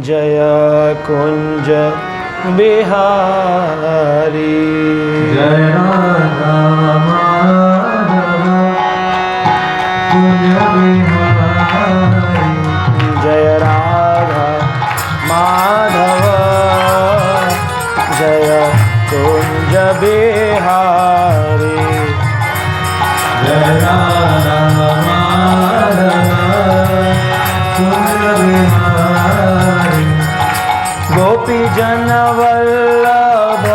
जय कुंज बिहारी जय राधा माधव कुंज बिहारी जय राधा माधव जय कुंज बिहारी जय राधा माधव कुंज बिहारी गोपी जन वल्लभ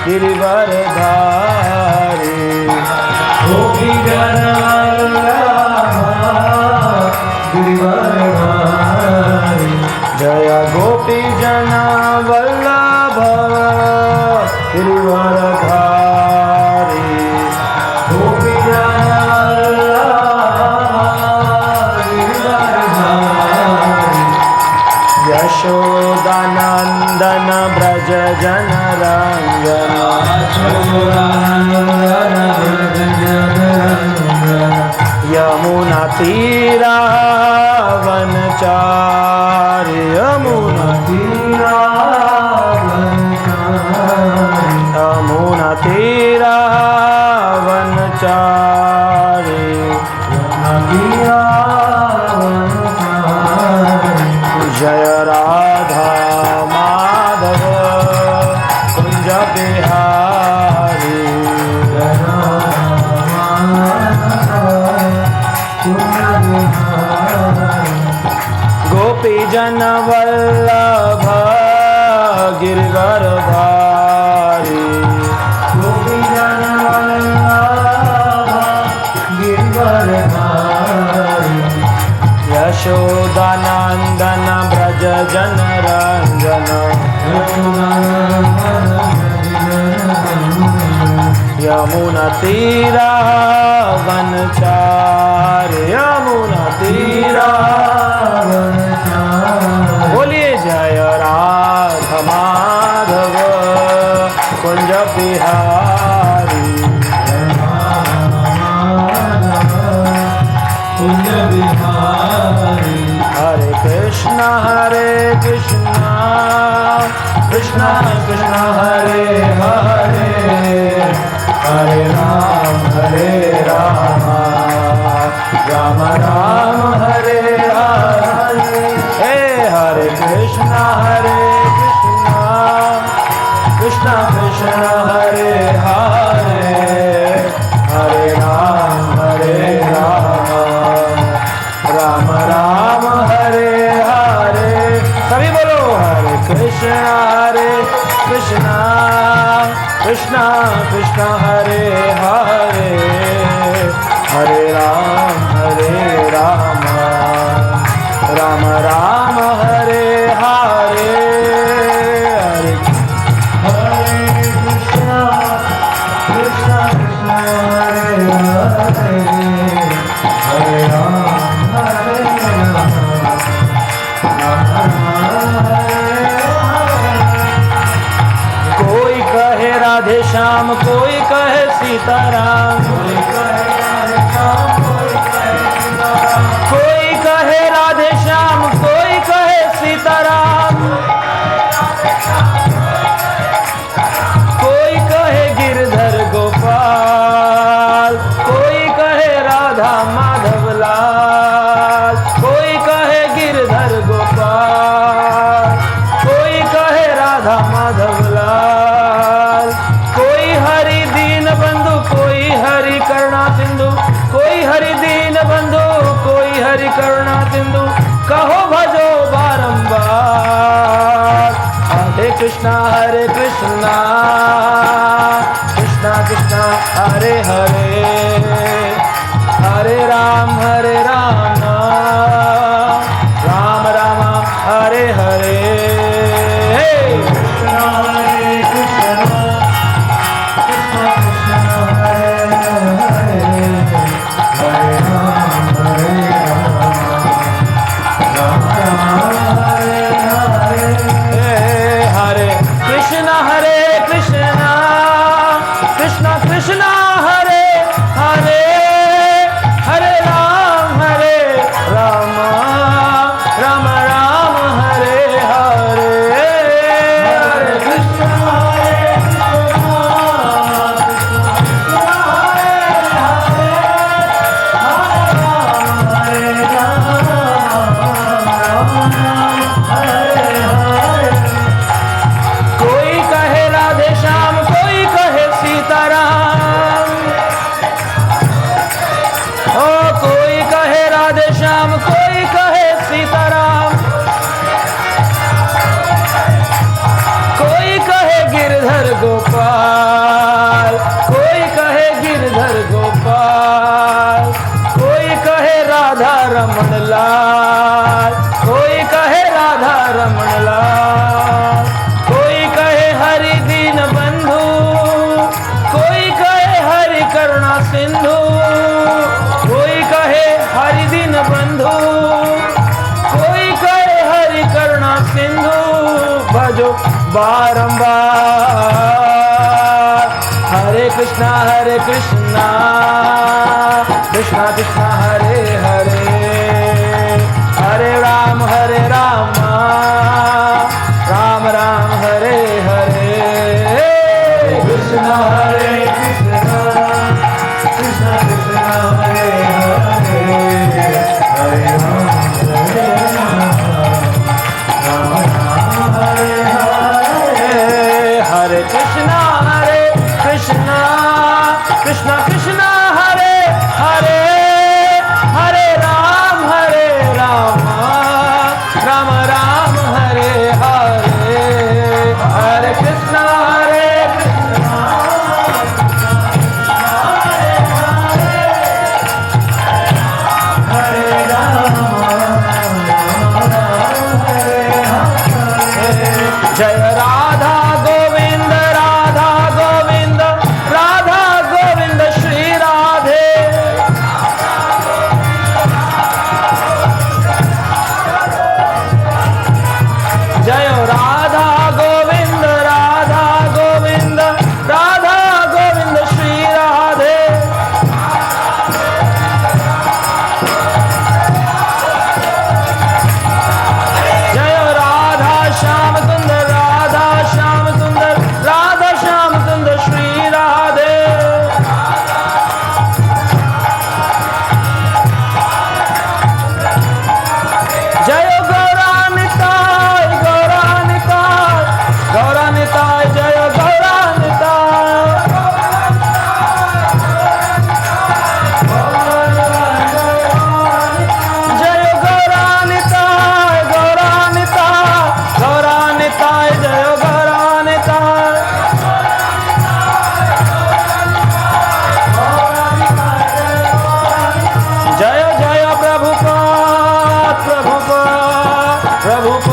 गिरिवरधारी गोपी जन वल्लभ गिरिवरधारी जय गोपी जन वल्लभ गिरिवरधारी गोपी जन वल्लभ गिरिवरधारी यशोदानंदन ब्रज जन रंजन यमुना तीरा वनचारी यमुना यमुना तीरा वनचारी जय राधा माधव कुंज बिहारी गोपी जन वल्लभ गिरिवरधारी गोपी जन वल्लभ गिरिवरधारी यशोदानंदन ब्रज जन रंजन यमुना तीरा वनचारी यमुना तीरा बोलिए जय राधा माधव कुंज बिहारी कुंज बिहारी हरे कृष्णा कृष्णा कृष्णा हरे हरे हरे राम राम राम हरे हरे हे हरे कृष्णा कृष्णा कृष्णा हरे हरे हरे राम राम राम हरे हरे सभी बोलो हरे कृष्णा कृष्णा कृष्णा हरे हरे हरे राम राम राम हरे हरे हरे कृष्णा कृष्णा कृष्णा हरे हरे हरे राम कोई कहे राधे श्याम कोई कहे सीताराम कोई कहे राधे श्याम कोई कहे सीताराम कोई कहे गिरधर गोपाल कोई कहे राधा माधव लाल कोई कहे गिरधर गोपाल कोई कहे राधा माधव लाल कोई हरि दीन बंधु कोई हरि करुणा सिंधु कोई हरि दीन बंधु कोई हरि करुणा सिंधु कहो भजो बारंबार हरे कृष्णा कृष्णा कृष्णा हरे हरे हरे राम राम राम हरे हरे कृष्णा कृष्णा कृष्णा हरे हरे हरे राम राम हरे हरे हरे कृष्णा लाल, कोई कहे राधा रमण लाल, कोई कहे हरि दीन बंधु, कोई कहे हरि करुणा सिंधु, कोई कहे हरि दीन बंधु, कोई कहे हरि करुणा सिंधु। भजो बारंबार हरे कृष्णा कृष्णा कृष्णा हरे हरे, हरे राम राम राम हरे हरे। कृष्णा हरे कृष्णा कृष्णा कृष्णा हरे हरे, हरे राम राम राम हरे हरे। हरे कृष्णा कृष्णा कृष्णा हरे हरे, हरे राम राम राम हरे हरे। हरे कृष्णा कृष्णा हरे राम हरे हरे। जय राधा गोविंद राधा गोविंद श्री राधे। जय राधा गोविंद श्री राधे। जय राधा श्याम सुंदर श्री राधे। जय गौरानिताय जय गौरानिताय जय गौरानिताय। जय जय प्रभुपाद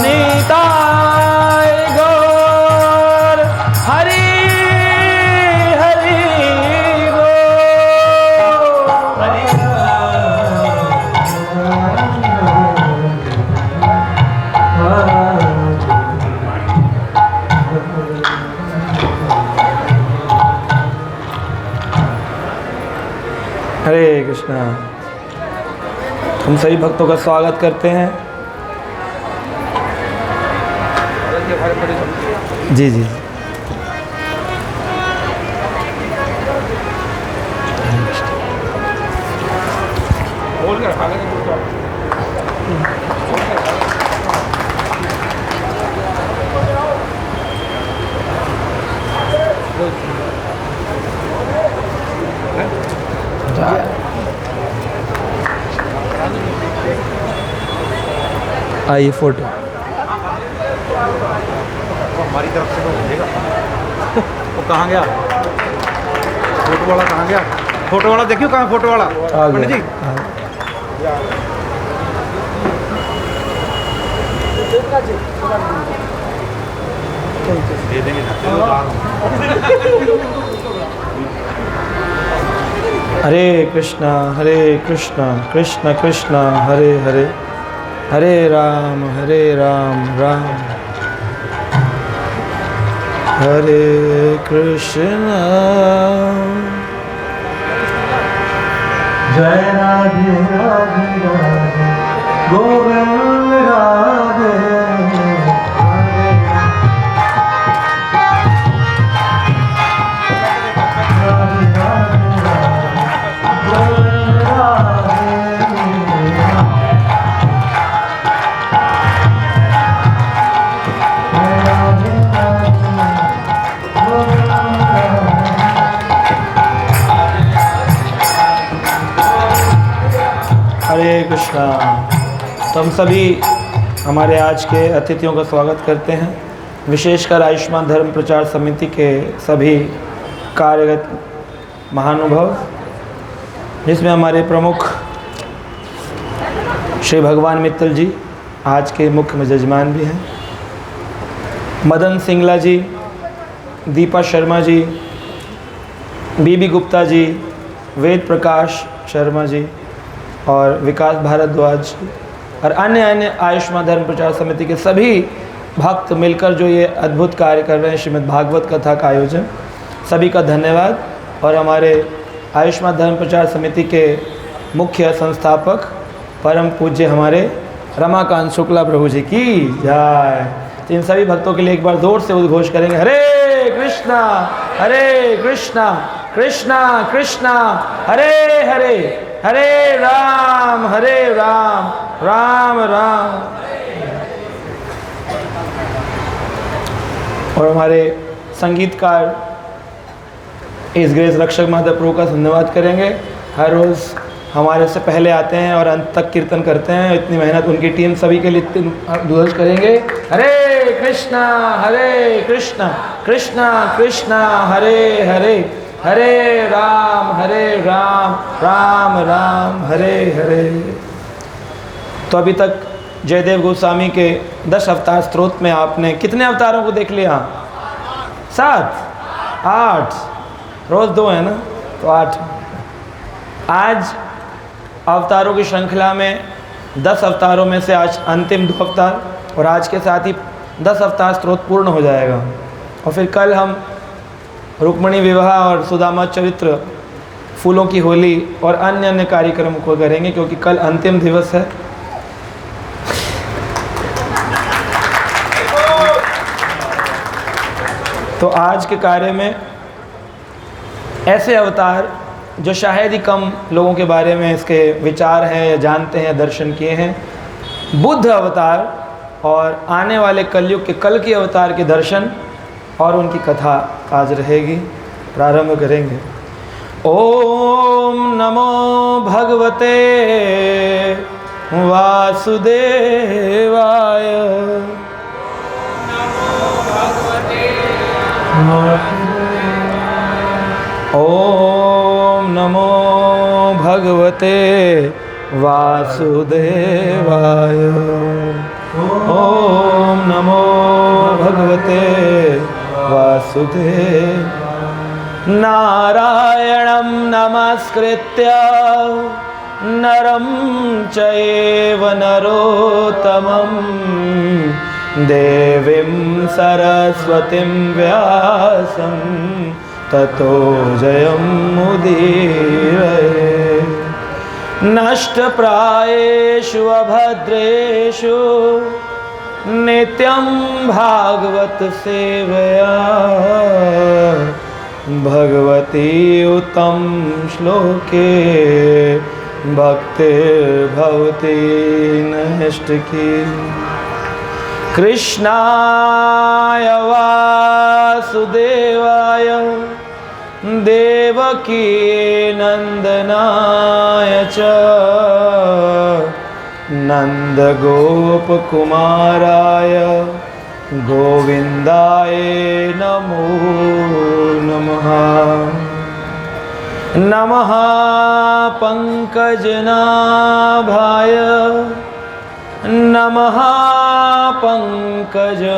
निताय गौर हरि हरे कृष्णा। हम सभी भक्तों का स्वागत करते हैं। जी जी आइए फोटो। हमारी तरफ से तो हो जाएगा। वो कहाँ गया फोटो वाला? कहाँ गया फोटो वाला? देखियो कहाँ फोटो वाला पंडित जी। दे देंगे। हरे कृष्णा कृष्ण कृष्ण हरे हरे, हरे राम राम हरे कृष्णा। जय राधे राधे राधे गोविंद राधे हरे राधे गोविंद राधे। हरे कृष्णा। तो हम सभी हमारे आज के अतिथियों का स्वागत करते हैं। विशेषकर आयुष्मान धर्म प्रचार समिति के सभी कार्यरत महानुभाव, जिसमें हमारे प्रमुख श्री भगवान मित्तल जी आज के मुख्य मेजबान भी हैं, मदन सिंगला जी, दीपा शर्मा जी, बीबी गुप्ता जी, वेद प्रकाश शर्मा जी और विकास भारद्वाज जी और अन्य आयुष्मान धर्म प्रचार समिति के सभी भक्त मिलकर जो ये अद्भुत कार्य कर रहे हैं, श्रीमद् भागवत कथा का आयोजन, सभी का धन्यवाद। और हमारे आयुष्मान धर्म प्रचार समिति के मुख्य संस्थापक परम पूज्य हमारे रमाकांत शुक्ला प्रभु जी की जय। तो इन सभी भक्तों के लिए एक बार जोर से उद्घोष करेंगे, हरे कृष्णा कृष्णा कृष्णा हरे हरे, हरे राम राम राम। और हमारे संगीतकार इस ग्रेस रक्षक माधव प्रभु का धन्यवाद करेंगे। हर रोज़ हमारे से पहले आते हैं और अंत तक कीर्तन करते हैं, इतनी मेहनत उनकी टीम सभी के लिए दुआज करेंगे। हरे कृष्णा कृष्णा कृष्णा हरे हरे, हरे राम राम राम हरे हरे। तो अभी तक जयदेव गोस्वामी के 10 अवतार स्तोत्र में आपने कितने अवतारों को देख लिया? 7, 8, रोज़ 2 है ना, तो 8। आज अवतारों की श्रृंखला में 10 अवतारों में से आज अंतिम 2 अवतार, और आज के साथ ही 10 अवतार स्तोत्र पूर्ण हो जाएगा। और फिर कल हम रुक्मिणी विवाह और सुदामा चरित्र, फूलों की होली और अन्य कार्यक्रम को करेंगे, क्योंकि कल अंतिम दिवस है। तो आज के कार्य में ऐसे अवतार जो शायद ही कम लोगों के बारे में इसके विचार हैं या जानते हैं या दर्शन किए हैं, बुद्ध अवतार और आने वाले कलयुग के कल की अवतार के दर्शन और उनकी कथा आज रहेगी। प्रारंभ करेंगे। ओम नमो भगवते वासुदेवाय। ओम नमो भगवते वासुदेवाय। ओम नमो भगवते वासुदेव। नारायणं नमस्कृत्य नरं चैव नरोत्तमं देवीं सरस्वतीं व्यासं ततो जयमुदीरये। नष्टप्रायेषु अभद्रेषु नित्यं भागवत सेवया भगवती उत्तम श्लोके भक्तिर्भवति नैष्ठिकी। कृष्णाय वासुदेवाय देवकी नंदनाय च नंदगोपकुमाराय गोविंदाय नमो नमः। नमः पंकजनाभाय नमः पंकजमालिने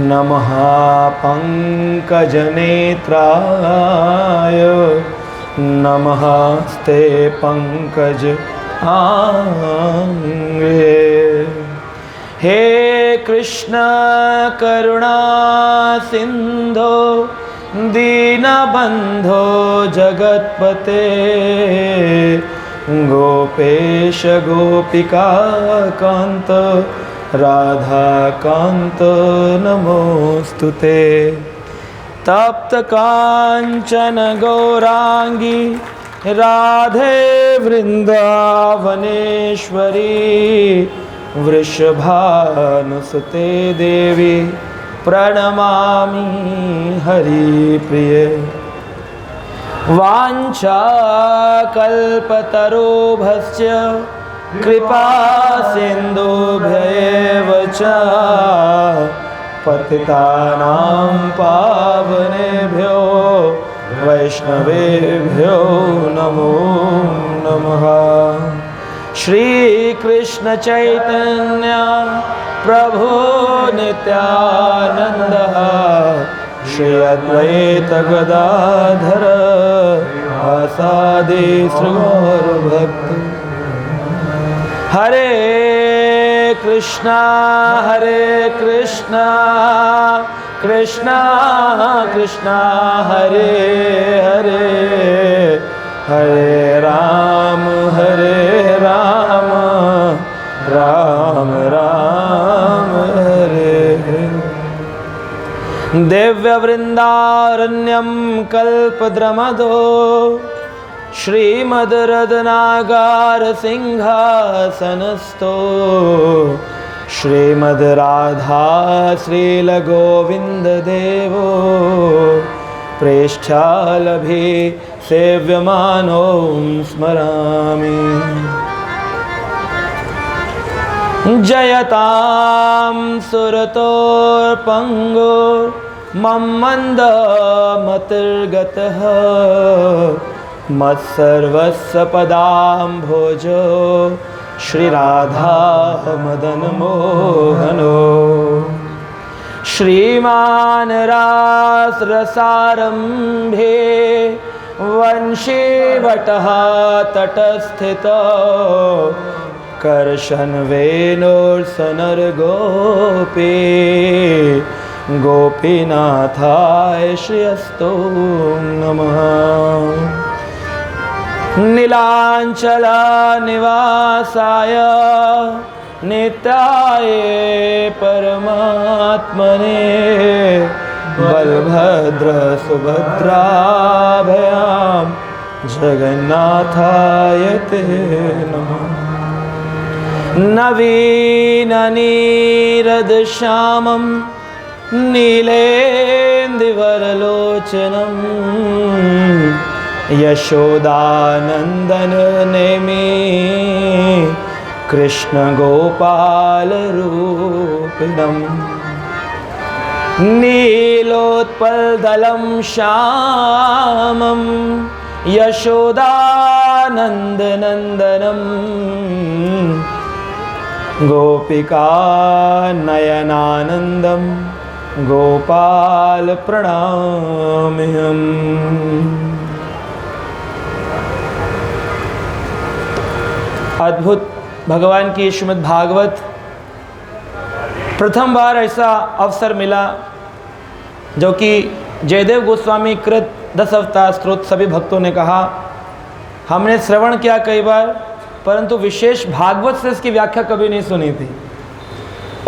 नमः पंकजनेत्राय नमस्ते पंकज आंगे। हे कृष्ण करुणा सिंधो दीनबंधो जगतपते गोपेश गोपिका कांत राधा कांत नमोस्तुते। तप्त कांचन गौरांगी राधे वृंदावनेश्वरी वृषभानुसुते देवी प्रणमामि हरिप्रिये। वाञ्छाकल्पतरुभ्यश्च कृपा सिन्धुभ्येव च पतितानां पावनेभ्यो वैष्णवेभ्यो नमो नमः। श्री कृष्ण चैतन्य प्रभु नित्यानंद श्री अद्वैत गदाधर आसादि श्रीगौर भक्त। हरे कृष्णा कृष्णा कृष्णा हरे हरे, हरे राम राम राम हरे हरे। दिव्य वृंदारण्यम कल्पद्रुमदो श्रीमद्रत्नागार सिंहासनस्थो श्रीमद् राधा श्रील गोविंद देवो प्रेष्ठालभि सेव्यमानो स्मरामि। जयतां सुरतोर्पङ्गो मन्मन्दमतिर्गतः मत्सर्वस्य पदाम्भोजो श्रीराधा मदनमोहनो। श्रीमान् रासरसारम्भे वंशीवटः तटस्थितो कर्षन्वेणोर्सनर्गोपी गोपीनाथाय श्रीयस्तो नमः। नीलाञ्चलनिवासाय नित्याय परमात्मने बलभद्र सुभद्राभयां जगन्नाथाय ते नमः। नवीननीरदश्यामं नीलेन्दुवरलोचनं यशोदानन्दननेमि कृष्णगोपालरूपिणं। नीलोत्पलदलं श्यामं यशोदानन्दनन्दनं गोपिका नयनानन्दं गोपाल प्रणम्यहम्। अद्भुत भगवान की श्रीमद् भागवत प्रथम बार ऐसा अवसर मिला जो कि जयदेव गोस्वामी कृत 10 अवतार स्तोत्र सभी भक्तों ने कहा। हमने श्रवण किया कई बार, परंतु विशेष भागवत से इसकी व्याख्या कभी नहीं सुनी थी।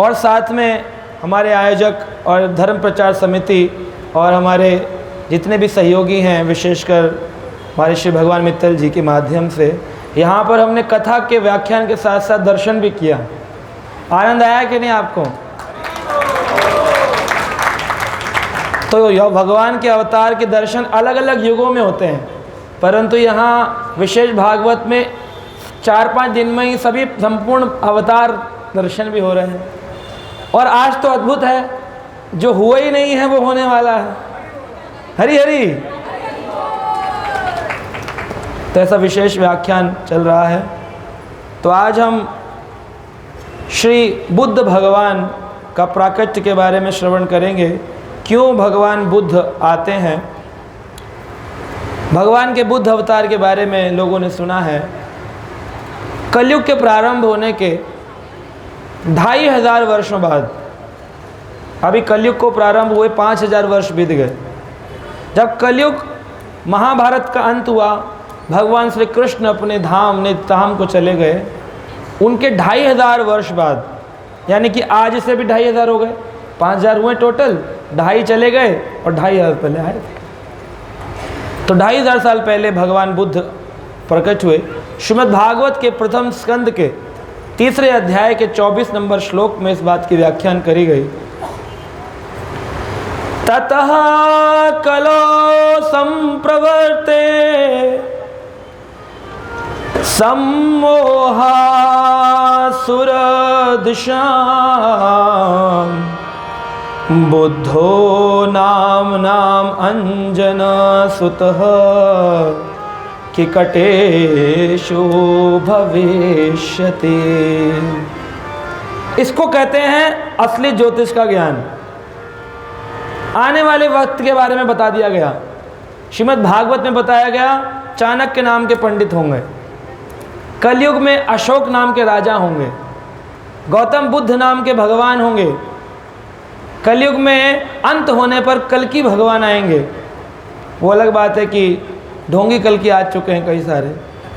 और साथ में हमारे आयोजक और धर्म प्रचार समिति और हमारे जितने भी सहयोगी हैं, विशेषकर हमारे श्री भगवान मित्तल जी के माध्यम से यहाँ पर हमने कथा के व्याख्यान के साथ साथ दर्शन भी किया। आनंद आया कि नहीं आपको? तो यह भगवान के अवतार के दर्शन अलग अलग युगों में होते हैं, परंतु यहाँ विशेष भागवत में 4-5 दिन में ही सभी संपूर्ण अवतार दर्शन भी हो रहे हैं। और आज तो अद्भुत है, जो हुआ ही नहीं है वो होने वाला है। हरि हरि। तो ऐसा विशेष व्याख्यान चल रहा है। तो आज हम श्री बुद्ध भगवान का प्राकट्य के बारे में श्रवण करेंगे। क्यों भगवान बुद्ध आते हैं? भगवान के बुद्ध अवतार के बारे में लोगों ने सुना है। कलयुग के प्रारंभ होने के 2500 वर्षों बाद, अभी कलयुग को प्रारंभ हुए 5000 वर्ष बीत गए। जब कलयुग महाभारत का अंत हुआ, भगवान श्री कृष्ण अपने धाम नित्य को चले गए। उनके 2500 वर्ष बाद, यानी कि आज से भी 2500 हो गए, 5000 हुए टोटल, 2.5 चले गए और 2500 पहले आए थे। तो 2500 साल पहले भगवान बुद्ध प्रकट हुए। श्रीमद् भागवत के प्रथम स्कंद के 3रे अध्याय के 24 नंबर श्लोक में इस बात की व्याख्यान करी गई। ततः कलो संप्रवर्ते सम्मोहासुरदृशां बुद्धो नाम अंजन सुतः किकटेषु भविष्यति। इसको कहते हैं असली ज्योतिष का ज्ञान। आने वाले वक्त के बारे में बता दिया गया। श्रीमद् भागवत में बताया गया चाणक्य नाम के पंडित होंगे, कलयुग में अशोक नाम के राजा होंगे, गौतम बुद्ध नाम के भगवान होंगे, कलयुग में अंत होने पर कल्कि भगवान आएंगे। वो अलग बात है कि ढोंगी कल्कि आ चुके हैं कई सारे,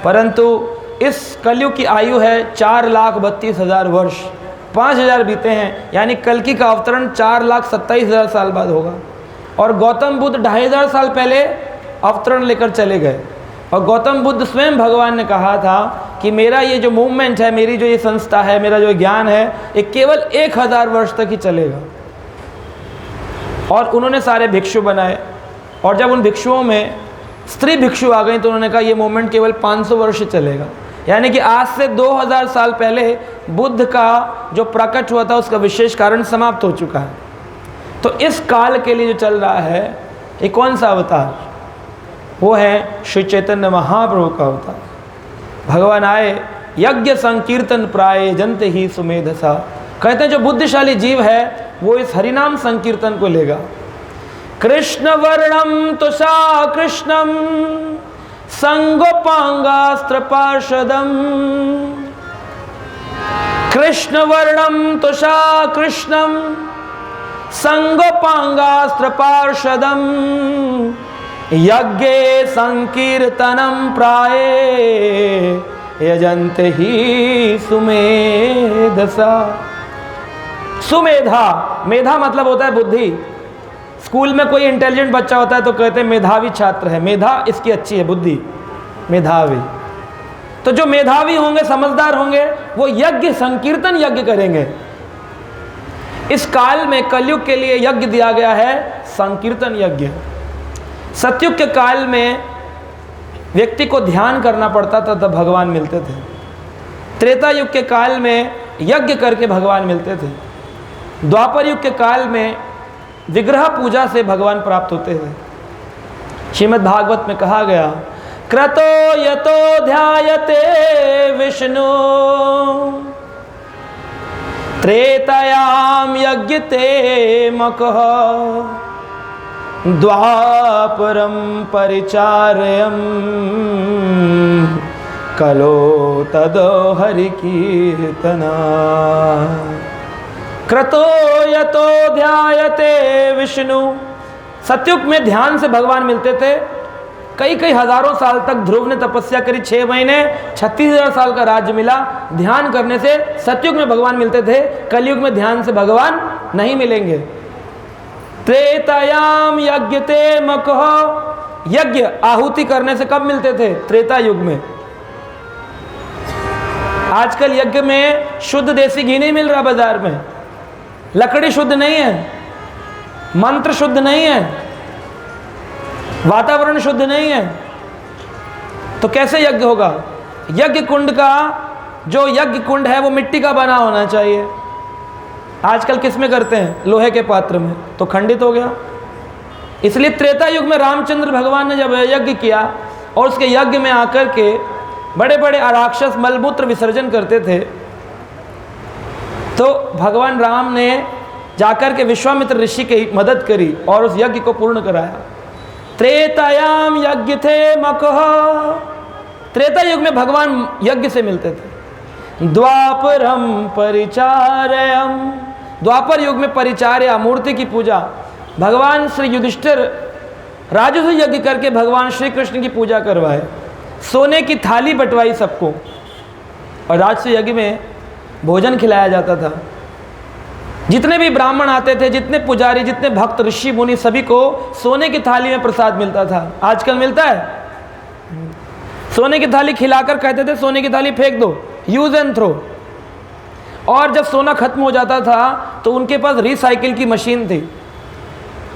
परंतु इस कलयुग की आयु है 4,32,000 वर्ष। 5,000 बीते हैं, यानी कल्कि का अवतरण 4,27,000 साल बाद होगा। और गौतम बुद्ध 2,500 साल पहले अवतरण लेकर चले गए। और गौतम बुद्ध स्वयं भगवान ने कहा था कि मेरा ये जो मूवमेंट है, मेरी जो ये संस्था है, मेरा जो ज्ञान है, ये केवल 1,000 वर्ष तक ही चलेगा। और उन्होंने सारे भिक्षु बनाए, और जब उन भिक्षुओं में स्त्री भिक्षु आ गई तो उन्होंने कहा ये मूवमेंट केवल 500 वर्ष चलेगा। यानी कि आज से 2000 साल पहले बुद्ध का जो प्रकट हुआ था उसका विशेष कारण समाप्त हो चुका है। तो इस काल के लिए जो चल रहा है, ये कौन सा अवतार? वो है श्री चैतन्य महाप्रभु का अवतार। भगवान आए यज्ञ संकीर्तन प्राय जंत ही सुमेधसा। कहते हैं जो बुद्धिशाली जीव है वो इस हरिनाम संकीर्तन को लेगा। कृष्ण वर्णम तुषा कृष्णम संगोपांगास्त्र पार्षदम। कृष्ण वर्णम तुषा कृष्णम संगोपांगास्त्र पार्षदम। यज्ञे संकीर्तनम प्राये यजन्ते ही सुमेधसा। सुमेधा, मेधा मतलब होता है बुद्धि। स्कूल में कोई इंटेलिजेंट बच्चा होता है तो कहते हैं मेधावी छात्र है। मेधा इसकी अच्छी है, बुद्धि, मेधावी। तो जो मेधावी होंगे, समझदार होंगे, वो यज्ञ संकीर्तन यज्ञ करेंगे। इस काल में कलयुग के लिए यज्ञ दिया गया है संकीर्तन यज्ञ। सतयुग के काल में व्यक्ति को ध्यान करना पड़ता था तब भगवान मिलते थे। त्रेता युग के काल में यज्ञ करके भगवान मिलते थे। द्वापर युग के काल में विग्रह पूजा से भगवान प्राप्त होते थे। श्रीमद् भागवत में कहा गया क्रतो यतो ध्यायते विष्णु त्रेतायाम यज्ञते मकः द्वापरम परिचारयम कलो तदो हरि कीर्तना। क्रतो यतो ध्यायते विष्णु। सतयुग में ध्यान से भगवान मिलते थे। कई कई हजारों साल तक ध्रुव ने तपस्या करी, 6 महीने 36,000 साल का राज्य मिला। ध्यान करने से सतयुग में भगवान मिलते थे। कलयुग में ध्यान से भगवान नहीं मिलेंगे। त्रेतायाम यज्ञते मकः। यज्ञ आहुति करने से कब मिलते थे? त्रेता युग में। आजकल यज्ञ में शुद्ध देसी घी नहीं मिल रहा बाजार में, लकड़ी शुद्ध नहीं है, मंत्र शुद्ध नहीं है, वातावरण शुद्ध नहीं है, तो कैसे यज्ञ होगा? यज्ञ कुंड का जो यज्ञ कुंड है वो मिट्टी का बना होना चाहिए। आजकल किस में करते हैं? लोहे के पात्र में, तो खंडित हो गया। इसलिए त्रेता युग में रामचंद्र भगवान ने जब यज्ञ किया और उसके यज्ञ में आकर के बड़े बड़े राक्षस मलमूत्र विसर्जन करते थे, तो भगवान राम ने जाकर के विश्वामित्र ऋषि की मदद करी और उस यज्ञ को पूर्ण कराया। त्रेतायाम यज्ञ थे मकः। त्रेता युग में भगवान यज्ञ से मिलते थे। द्वापरम परिचारयम। द्वापर युग में परिचार्य, मूर्ति की पूजा। भगवान श्री युधिष्ठिर राजसूय यज्ञ करके भगवान श्री कृष्ण की पूजा करवाए, सोने की थाली बंटवाई सबको, और राजसूय यज्ञ में भोजन खिलाया जाता था। जितने भी ब्राह्मण आते थे, जितने पुजारी, जितने भक्त, ऋषि मुनि, सभी को सोने की थाली में प्रसाद मिलता था। आजकल मिलता है? सोने की थाली खिलाकर कहते थे सोने की थाली फेंक दो, यूज एंड थ्रो। और जब सोना खत्म हो जाता था तो उनके पास रिसाइकिल की मशीन थी।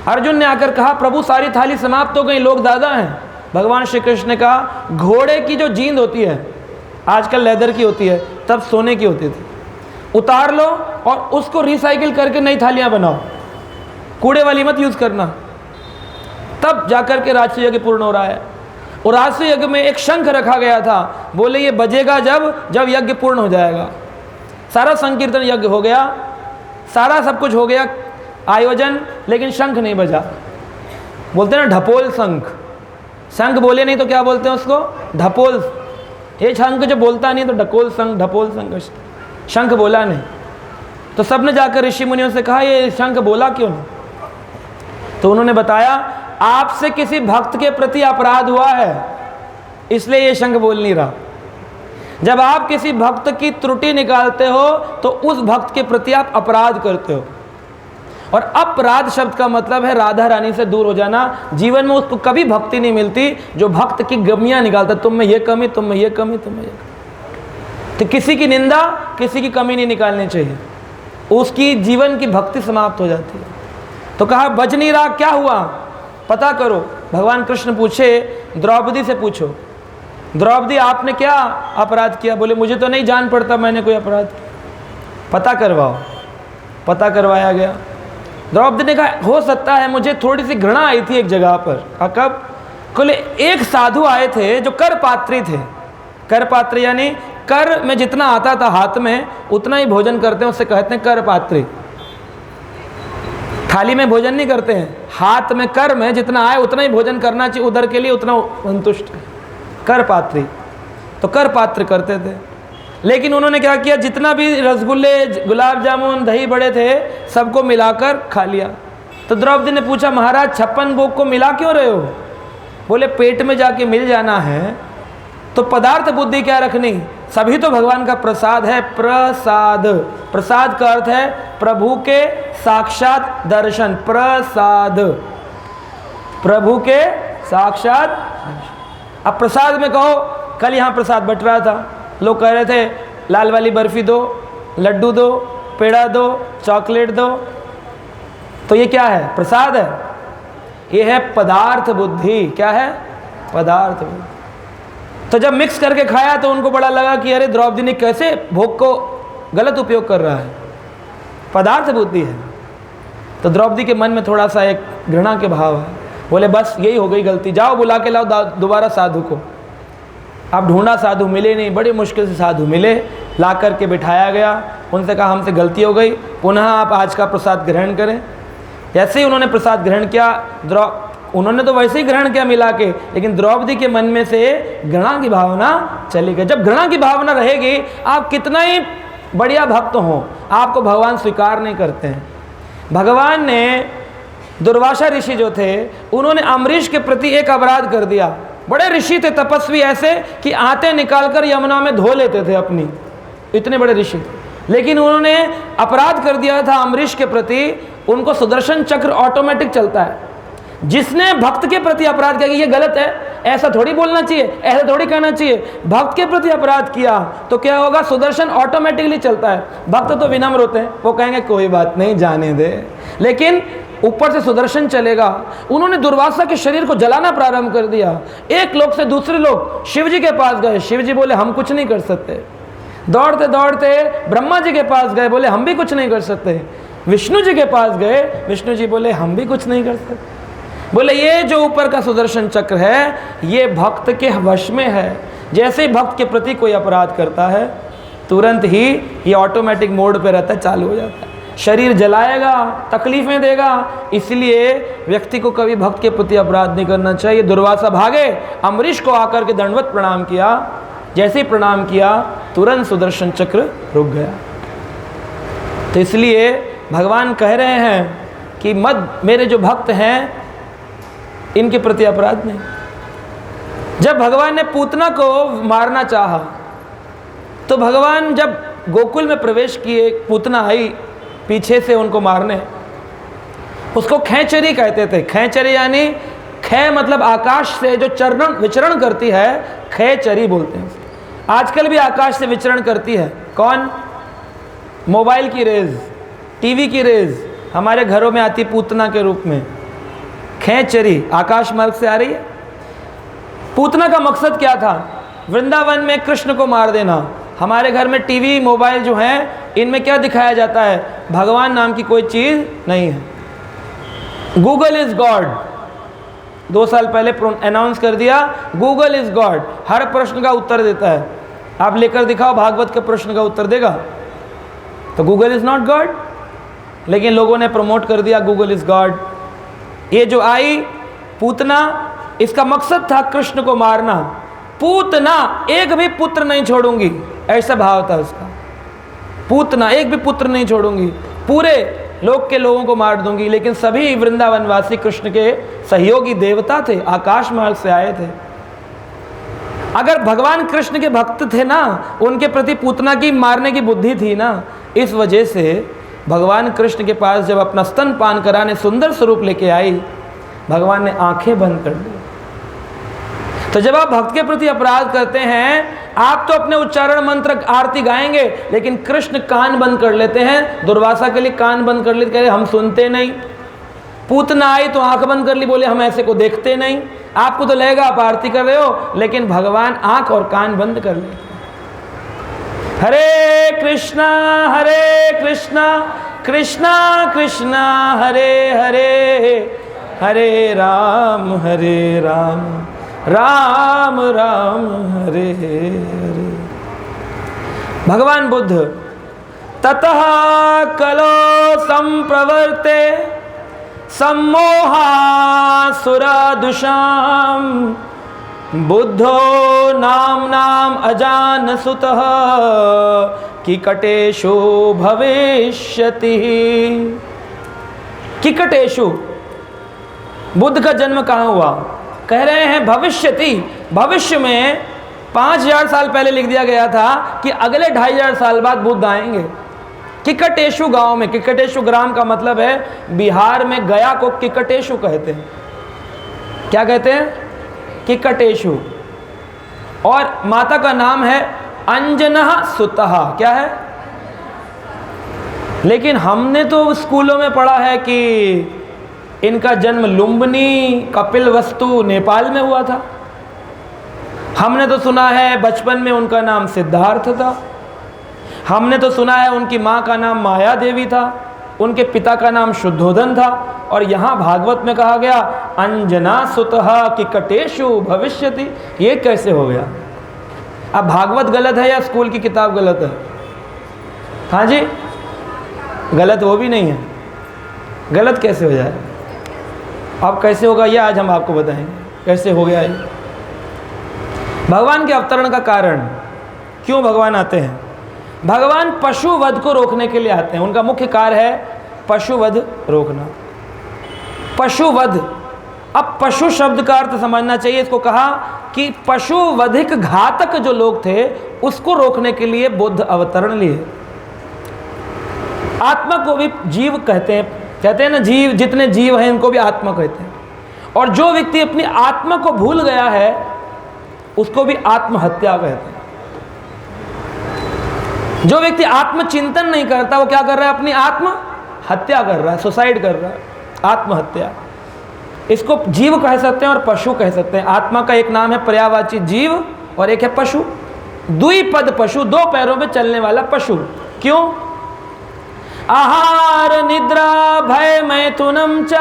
अर्जुन ने आकर कहा प्रभु सारी थाली समाप्त हो गई, लोग ज़्यादा हैं। भगवान श्री कृष्ण ने कहा घोड़े की जो जींद होती है आजकल लेदर की होती है, तब सोने की होती थी। उतार लो और उसको रिसाइकिल करके नई थालियाँ बनाओ, कूड़े वाली मत यूज़ करना, तब जाकर के राजसूय यज्ञ पूर्ण हो रहा है। और राजसूय यज्ञ में एक शंख रखा गया था, बोले ये बजेगा जब यज्ञ पूर्ण हो जाएगा। सारा संकीर्तन यज्ञ हो गया, सारा सब कुछ हो गया आयोजन, लेकिन शंख नहीं बजा। बोलते हैं ना ढपोल शंख, शंख बोले नहीं तो क्या बोलते हैं उसको, ढपोल। ये शंख जो बोलता नहीं तो ढकोल शंख, ढपोल शंख, शंख बोला नहीं। तो सबने जाकर ऋषि मुनियों से कहा ये शंख बोला क्यों नहीं? तो उन्होंने बताया आपसे किसी भक्त के प्रति अपराध हुआ है, इसलिए ये शंख बोल नहीं रहा। जब आप किसी भक्त की त्रुटि निकालते हो तो उस भक्त के प्रति आप अपराध करते हो। और अपराध शब्द का मतलब है राधा रानी से दूर हो जाना। जीवन में उसको कभी भक्ति नहीं मिलती जो भक्त की गमियां निकालता, तुम में ये कमी, तुम में ये कमी, तुम में ये कमी। तो किसी की निंदा, किसी की कमी नहीं निकालनी चाहिए, उसकी जीवन की भक्ति समाप्त हो जाती है। तो कहा बज नहीं रहा, क्या हुआ पता करो। भगवान कृष्ण पूछे द्रौपदी से पूछो, द्रौपदी आपने क्या अपराध किया? बोले मुझे तो नहीं जान पड़ता मैंने कोई अपराध किया, पता करवाओ। पता करवाया गया। द्रौपदी ने कहा हो सकता है मुझे थोड़ी सी घृणा आई थी एक जगह पर। कब? बोले एक साधु आए थे जो कर पात्री थे। कर पात्र यानी कर में जितना आता था हाथ में उतना ही भोजन करते हैं, उससे कहते हैं कर पात्री। थाली में भोजन नहीं करते हैं, हाथ में कर में जितना आए उतना ही भोजन करना चाहिए, उधर के लिए उतना संतुष्ट है, कर पात्री। तो कर पात्र करते थे, लेकिन उन्होंने क्या किया, जितना भी रसगुल्ले, गुलाब जामुन, दही बड़े थे सबको मिलाकर खा लिया। तो द्रौपदी ने पूछा महाराज 56 भोग को मिला क्यों रहे हो? बोले पेट में जाके मिल जाना है तो पदार्थ बुद्धि क्या रखनी, सभी तो भगवान का प्रसाद है। प्रसाद, प्रसाद का अर्थ है प्रभु के साक्षात दर्शन। प्रसाद, प्रभु के साक्षात। अब प्रसाद में कहो, कल यहाँ प्रसाद बट रहा था, लोग कह रहे थे लाल वाली बर्फी दो, लड्डू दो, पेड़ा दो, चॉकलेट दो, तो ये क्या है? प्रसाद है। ये है पदार्थ बुद्धि। क्या है? पदार्थ बुद्धि। तो जब मिक्स करके खाया तो उनको बड़ा लगा कि अरे द्रौपदी ने कैसे भोग को गलत उपयोग कर रहा है, पदार्थ बुद्धि है। तो द्रौपदी के मन में थोड़ा सा एक घृणा के भाव है। बोले बस यही हो गई गलती, जाओ बुला के लाओ दोबारा साधु को। अब ढूंढा, साधु मिले नहीं, बड़ी मुश्किल से साधु मिले, ला करके बिठाया गया। उनसे कहा हमसे गलती हो गई, पुनः आप आज का प्रसाद ग्रहण करें। जैसे ही उन्होंने प्रसाद ग्रहण किया, उन्होंने तो वैसे ही ग्रहण किया मिला के, लेकिन द्रौपदी के मन में से घृणा की भावना चली गई। जब घृणा की भावना रहेगी, आप कितना ही बढ़िया भक्त हो, आपको भगवान स्वीकार नहीं करते हैं। भगवान ने दुर्वासा ऋषि जो थे, उन्होंने अम्बरीश के प्रति एक अपराध कर दिया। बड़े ऋषि थे, तपस्वी, ऐसे कि आते निकालकर यमुना में धो लेते थे अपनी, इतने बड़े ऋषि थे। लेकिन उन्होंने अपराध कर दिया था अम्बरीश के प्रति। उनको सुदर्शन चक्र ऑटोमेटिक चलता है। जिसने भक्त के प्रति अपराध किया कि ये गलत है, ऐसा थोड़ी बोलना चाहिए, ऐसा थोड़ी कहना चाहिए, भक्त के प्रति अपराध किया तो क्या होगा, सुदर्शन ऑटोमेटिकली चलता है। भक्त तो विनम्र होते हैं, वो कहेंगे कोई बात नहीं जाने दे, लेकिन ऊपर से सुदर्शन चलेगा। उन्होंने दुर्वासा के शरीर को जलाना प्रारंभ कर दिया। एक लोक से दूसरे लोग शिव जी के पास गए, शिव जी बोले हम कुछ नहीं कर सकते। दौड़ते दौड़ते ब्रह्मा जी के पास गए, बोले हम भी कुछ नहीं कर सकते। विष्णु जी के पास गए, विष्णु जी बोले हम भी कुछ नहीं कर सकते। बोले ये जो ऊपर का सुदर्शन चक्र है ये भक्त के वश में है। जैसे ही भक्त के प्रति कोई अपराध करता है तुरंत ही ये ऑटोमेटिक मोड पे रहता है, चालू हो जाता है। शरीर जलाएगा, तकलीफें देगा, इसलिए व्यक्ति को कभी भक्त के प्रति अपराध नहीं करना चाहिए। दुर्वासा भागे, अम्बरीश को आकर के दंडवत प्रणाम किया। जैसे ही प्रणाम किया तुरंत सुदर्शन चक्र रुक गया। तो इसलिए भगवान कह रहे हैं कि मत, मेरे जो भक्त हैं इनके प्रति अपराध नहीं। जब भगवान ने पूतना को मारना चाहा तो भगवान जब गोकुल में प्रवेश किए, पूतना आई पीछे से उनको मारने, उसको खैचरी कहते थे। खैचरी यानी खे मतलब आकाश से जो विचरण करती है, खैचरी बोलते हैं। आजकल भी आकाश से विचरण करती है। कौन? मोबाइल की रेज, टीवी की रेज हमारे घरों में आती पूतना के रूप में। खैचरी आकाश मार्ग से आ रही है। पूतना का मकसद क्या था? वृंदावन में कृष्ण को मार देना। हमारे घर में टीवी मोबाइल जो हैं इनमें क्या दिखाया जाता है? भगवान नाम की कोई चीज़ नहीं है। गूगल इज़ गॉड, 2 साल पहले अनाउंस कर दिया गूगल इज़ गॉड, हर प्रश्न का उत्तर देता है। आप लेकर दिखाओ भागवत के प्रश्न का उत्तर देगा? तो गूगल इज़ नॉट गॉड, लेकिन लोगों ने प्रमोट कर दिया गूगल इज़ गॉड। ये जो आई पूतना, इसका मकसद था कृष्ण को मारना। पूतना, एक भी पुत्र नहीं छोड़ूंगी, ऐसा भाव था उसका। पूतना, एक भी पुत्र नहीं छोड़ूंगी, पूरे लोक के लोगों को मार दूंगी। लेकिन सभी वृंदावनवासी कृष्ण के सहयोगी देवता थे, आकाश मार्ग से आए थे। अगर भगवान कृष्ण के भक्त थे ना, उनके प्रति पूतना की मारने की बुद्धि थी ना, इस वजह से भगवान कृष्ण के पास जब अपना स्तन पान कराने सुंदर स्वरूप लेके आई, भगवान ने आंखें बंद कर दी। तो जब आप भक्त के प्रति अपराध करते हैं, आप तो अपने उच्चारण मंत्र आरती गाएंगे, लेकिन कृष्ण कान बंद कर लेते हैं। दुर्वासा के लिए कान बंद कर लेते, कह रहे हम सुनते नहीं। पूतना आई तो आंख बंद कर ली, बोले हम ऐसे को देखते नहीं। आपको तो लगेगा आप आरती कर रहे हो, लेकिन भगवान आंख और कान बंद कर लेते हैं। हरे कृष्णा कृष्णा कृष्णा हरे हरे, हरे राम राम राम हरे हरे। भगवान बुद्ध ततः कलो संप्रवर्ते सम्मोहासुरादुषाम बुद्धो नाम अजानसुतः किकटेषु भविष्यति। किकटेषु, बुद्ध का जन्म कहाँ हुआ? कह रहे हैं भविष्यति, भविष्य में 5000 साल पहले लिख दिया गया था कि अगले 2500 साल बाद बुद्ध आएंगे। किकटेशु गांव में, किकटेशु ग्राम का मतलब है बिहार में गया को किकटेशु कहते हैं। क्या कहते हैं? किकटेशु। और माता का नाम है अंजना सुतः। क्या है? लेकिन हमने तो स्कूलों में पढ़ा है कि इनका जन्म लुम्बिनी कपिलवस्तु नेपाल में हुआ था। हमने तो सुना है बचपन में उनका नाम सिद्धार्थ था। हमने तो सुना है उनकी माँ का नाम माया देवी था, उनके पिता का नाम शुद्धोधन था। और यहाँ भागवत में कहा गया अंजना सुतः किकटेषु भविष्यति। ये कैसे हो गया? अब भागवत गलत है या स्कूल की किताब गलत है? हाँ जी, गलत वो भी नहीं है। गलत कैसे हो जाए? अब कैसे होगा ये आज हम आपको बताएंगे कैसे हो गया है। भगवान के अवतरण का कारण, क्यों भगवान आते हैं? भगवान पशु वध को रोकने के लिए आते हैं। उनका मुख्य कार्य है पशु वध रोकना। पशु वध, अब पशु शब्द का अर्थ समझना चाहिए। इसको कहा कि पशु वधिक घातक जो लोग थे उसको रोकने के लिए बुद्ध अवतरण लिए। आत्मा को भी जीव कहते हैं ना, जीव, जितने जीव हैं इनको भी आत्मा कहते हैं। और जो व्यक्ति अपनी आत्मा को भूल गया है उसको भी आत्महत्या कहते हैं। जो व्यक्ति आत्मचिंतन नहीं करता वो क्या कर रहा है? अपनी आत्महत्या कर रहा है, सुसाइड कर रहा है, आत्महत्या। इसको जीव कह सकते हैं और पशु कह सकते हैं। आत्मा का एक नाम है पर्यायवाची जीव और एक है पशु। द्विपद पशु, 2 पैरों पे चलने वाला पशु। क्यों? आहार निद्रा भय मैथुनम च,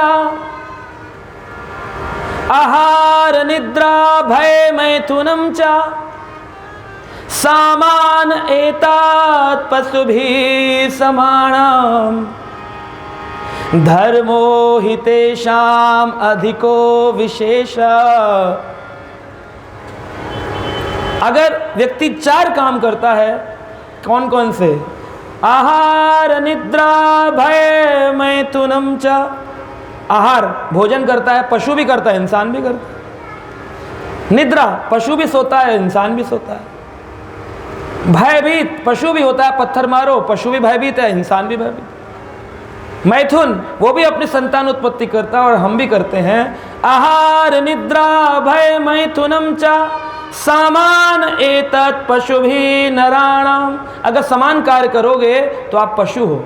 आहार निद्रा भय मैथुनम च सामान एतात पशुभिः समानाम धर्मो हितेषाम अधिको विशेष। अगर व्यक्ति 4 काम करता है, कौन कौन से? आहार निद्रा भय मैथुनम च। आहार भोजन करता है, पशु भी करता है, इंसान भी करता है। निद्रा, पशु भी सोता है, इंसान भी सोता है। भयभीत, पशु भी होता है, पत्थर मारो, पशु भी भयभीत है, इंसान भी भयभीत। मैथुन, वो भी अपनी संतान उत्पत्ति करता है और हम भी करते हैं। आहार निद्रा भय मैथुनम च सामान एतत् पशुभिः नराणाम। अगर समान कार्य करोगे तो आप पशु हो।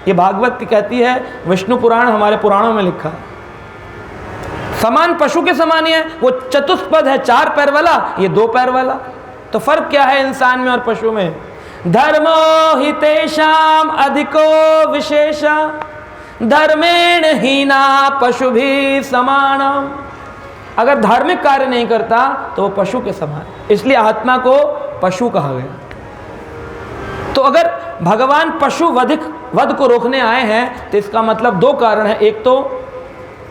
ये भागवत कहती है, विष्णु पुराण हमारे पुराणों में लिखा है। समान पशु के समान ही है। वो चतुष्पद है, 4 पैर वाला, ये 2 पैर वाला। तो फर्क क्या है इंसान में और पशु में? धर्मो हि तेषाम अधिको विशेषा धर्मेण हीना पशु भी समानम। अगर धार्मिक कार्य नहीं करता तो वो पशु के समान, इसलिए आत्मा को पशु कहा गया। तो अगर भगवान पशु वध को रोकने आए हैं तो इसका मतलब दो कारण है। एक तो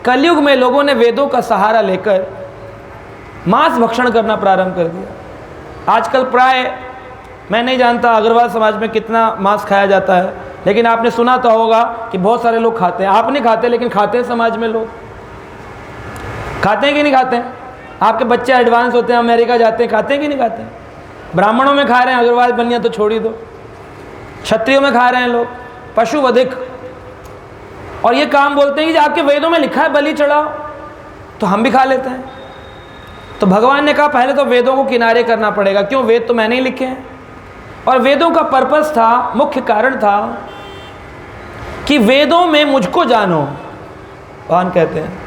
कलयुग में लोगों ने वेदों का सहारा लेकर मांस भक्षण करना प्रारंभ कर दिया। आजकल प्राय मैं नहीं जानता अग्रवाल समाज में कितना मांस खाया जाता है, लेकिन आपने सुना तो होगा कि बहुत सारे लोग खाते हैं। आप नहीं खाते, लेकिन खाते हैं समाज में लोग। खाते हैं कि नहीं खाते हैं? आपके बच्चे एडवांस होते हैं, अमेरिका जाते हैं, खाते हैं कि नहीं खाते हैं? ब्राह्मणों में खा रहे हैं, अग्रवाल बनिया तो छोड़ ही दो। क्षत्रियों में खा रहे हैं लोग पशु वधिक। और ये काम बोलते हैं कि आपके वेदों में लिखा है बलि चढ़ाओ, तो हम भी खा लेते हैं। तो भगवान ने कहा पहले तो वेदों को किनारे करना पड़ेगा। क्यों? वेद तो मैंने ही लिखे हैं। और वेदों का पर्पस था, मुख्य कारण था कि वेदों में मुझको जानो। भगवान कहते हैं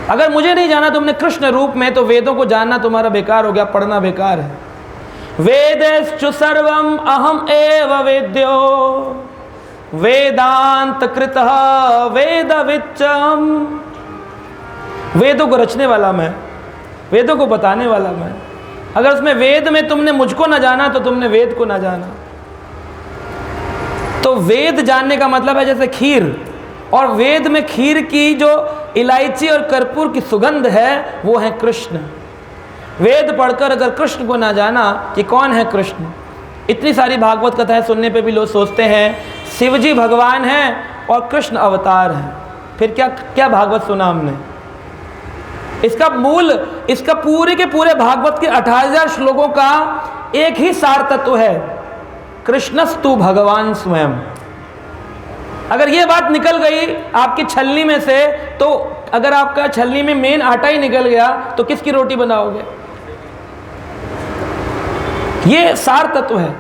अगर मुझे नहीं जाना तुमने कृष्ण रूप में, तो वेदों को जानना तुम्हारा बेकार हो गया, पढ़ना बेकार है। वेदेषु सर्वम अहम एव वेद्यो वेदांत कृतः वेदविच्चम। वेदों को रचने वाला मैं, वेदों को बताने वाला मैं। अगर उसमें वेद में तुमने मुझको ना जाना तो तुमने वेद को ना जाना। तो वेद जानने का मतलब है जैसे खीर, और वेद में खीर की जो इलायची और कर्पूर की सुगंध है वो है कृष्ण। वेद पढ़कर अगर कृष्ण को ना जाना कि कौन है कृष्ण, इतनी सारी भागवत कथाएं सुनने पे भी लोग सोचते हैं शिवजी भगवान हैं और कृष्ण अवतार हैं, फिर क्या क्या भागवत सुना हमने? इसका मूल, इसका पूरे के पूरे भागवत के 28,000 श्लोकों का एक ही सार तत्व है, कृष्णस्तु भगवान स्वयं। अगर ये बात निकल गई आपकी छलनी में से, तो अगर आपका छलनी में मेन आटा ही निकल गया तो किसकी रोटी बनाओगे? ये सार तत्व है।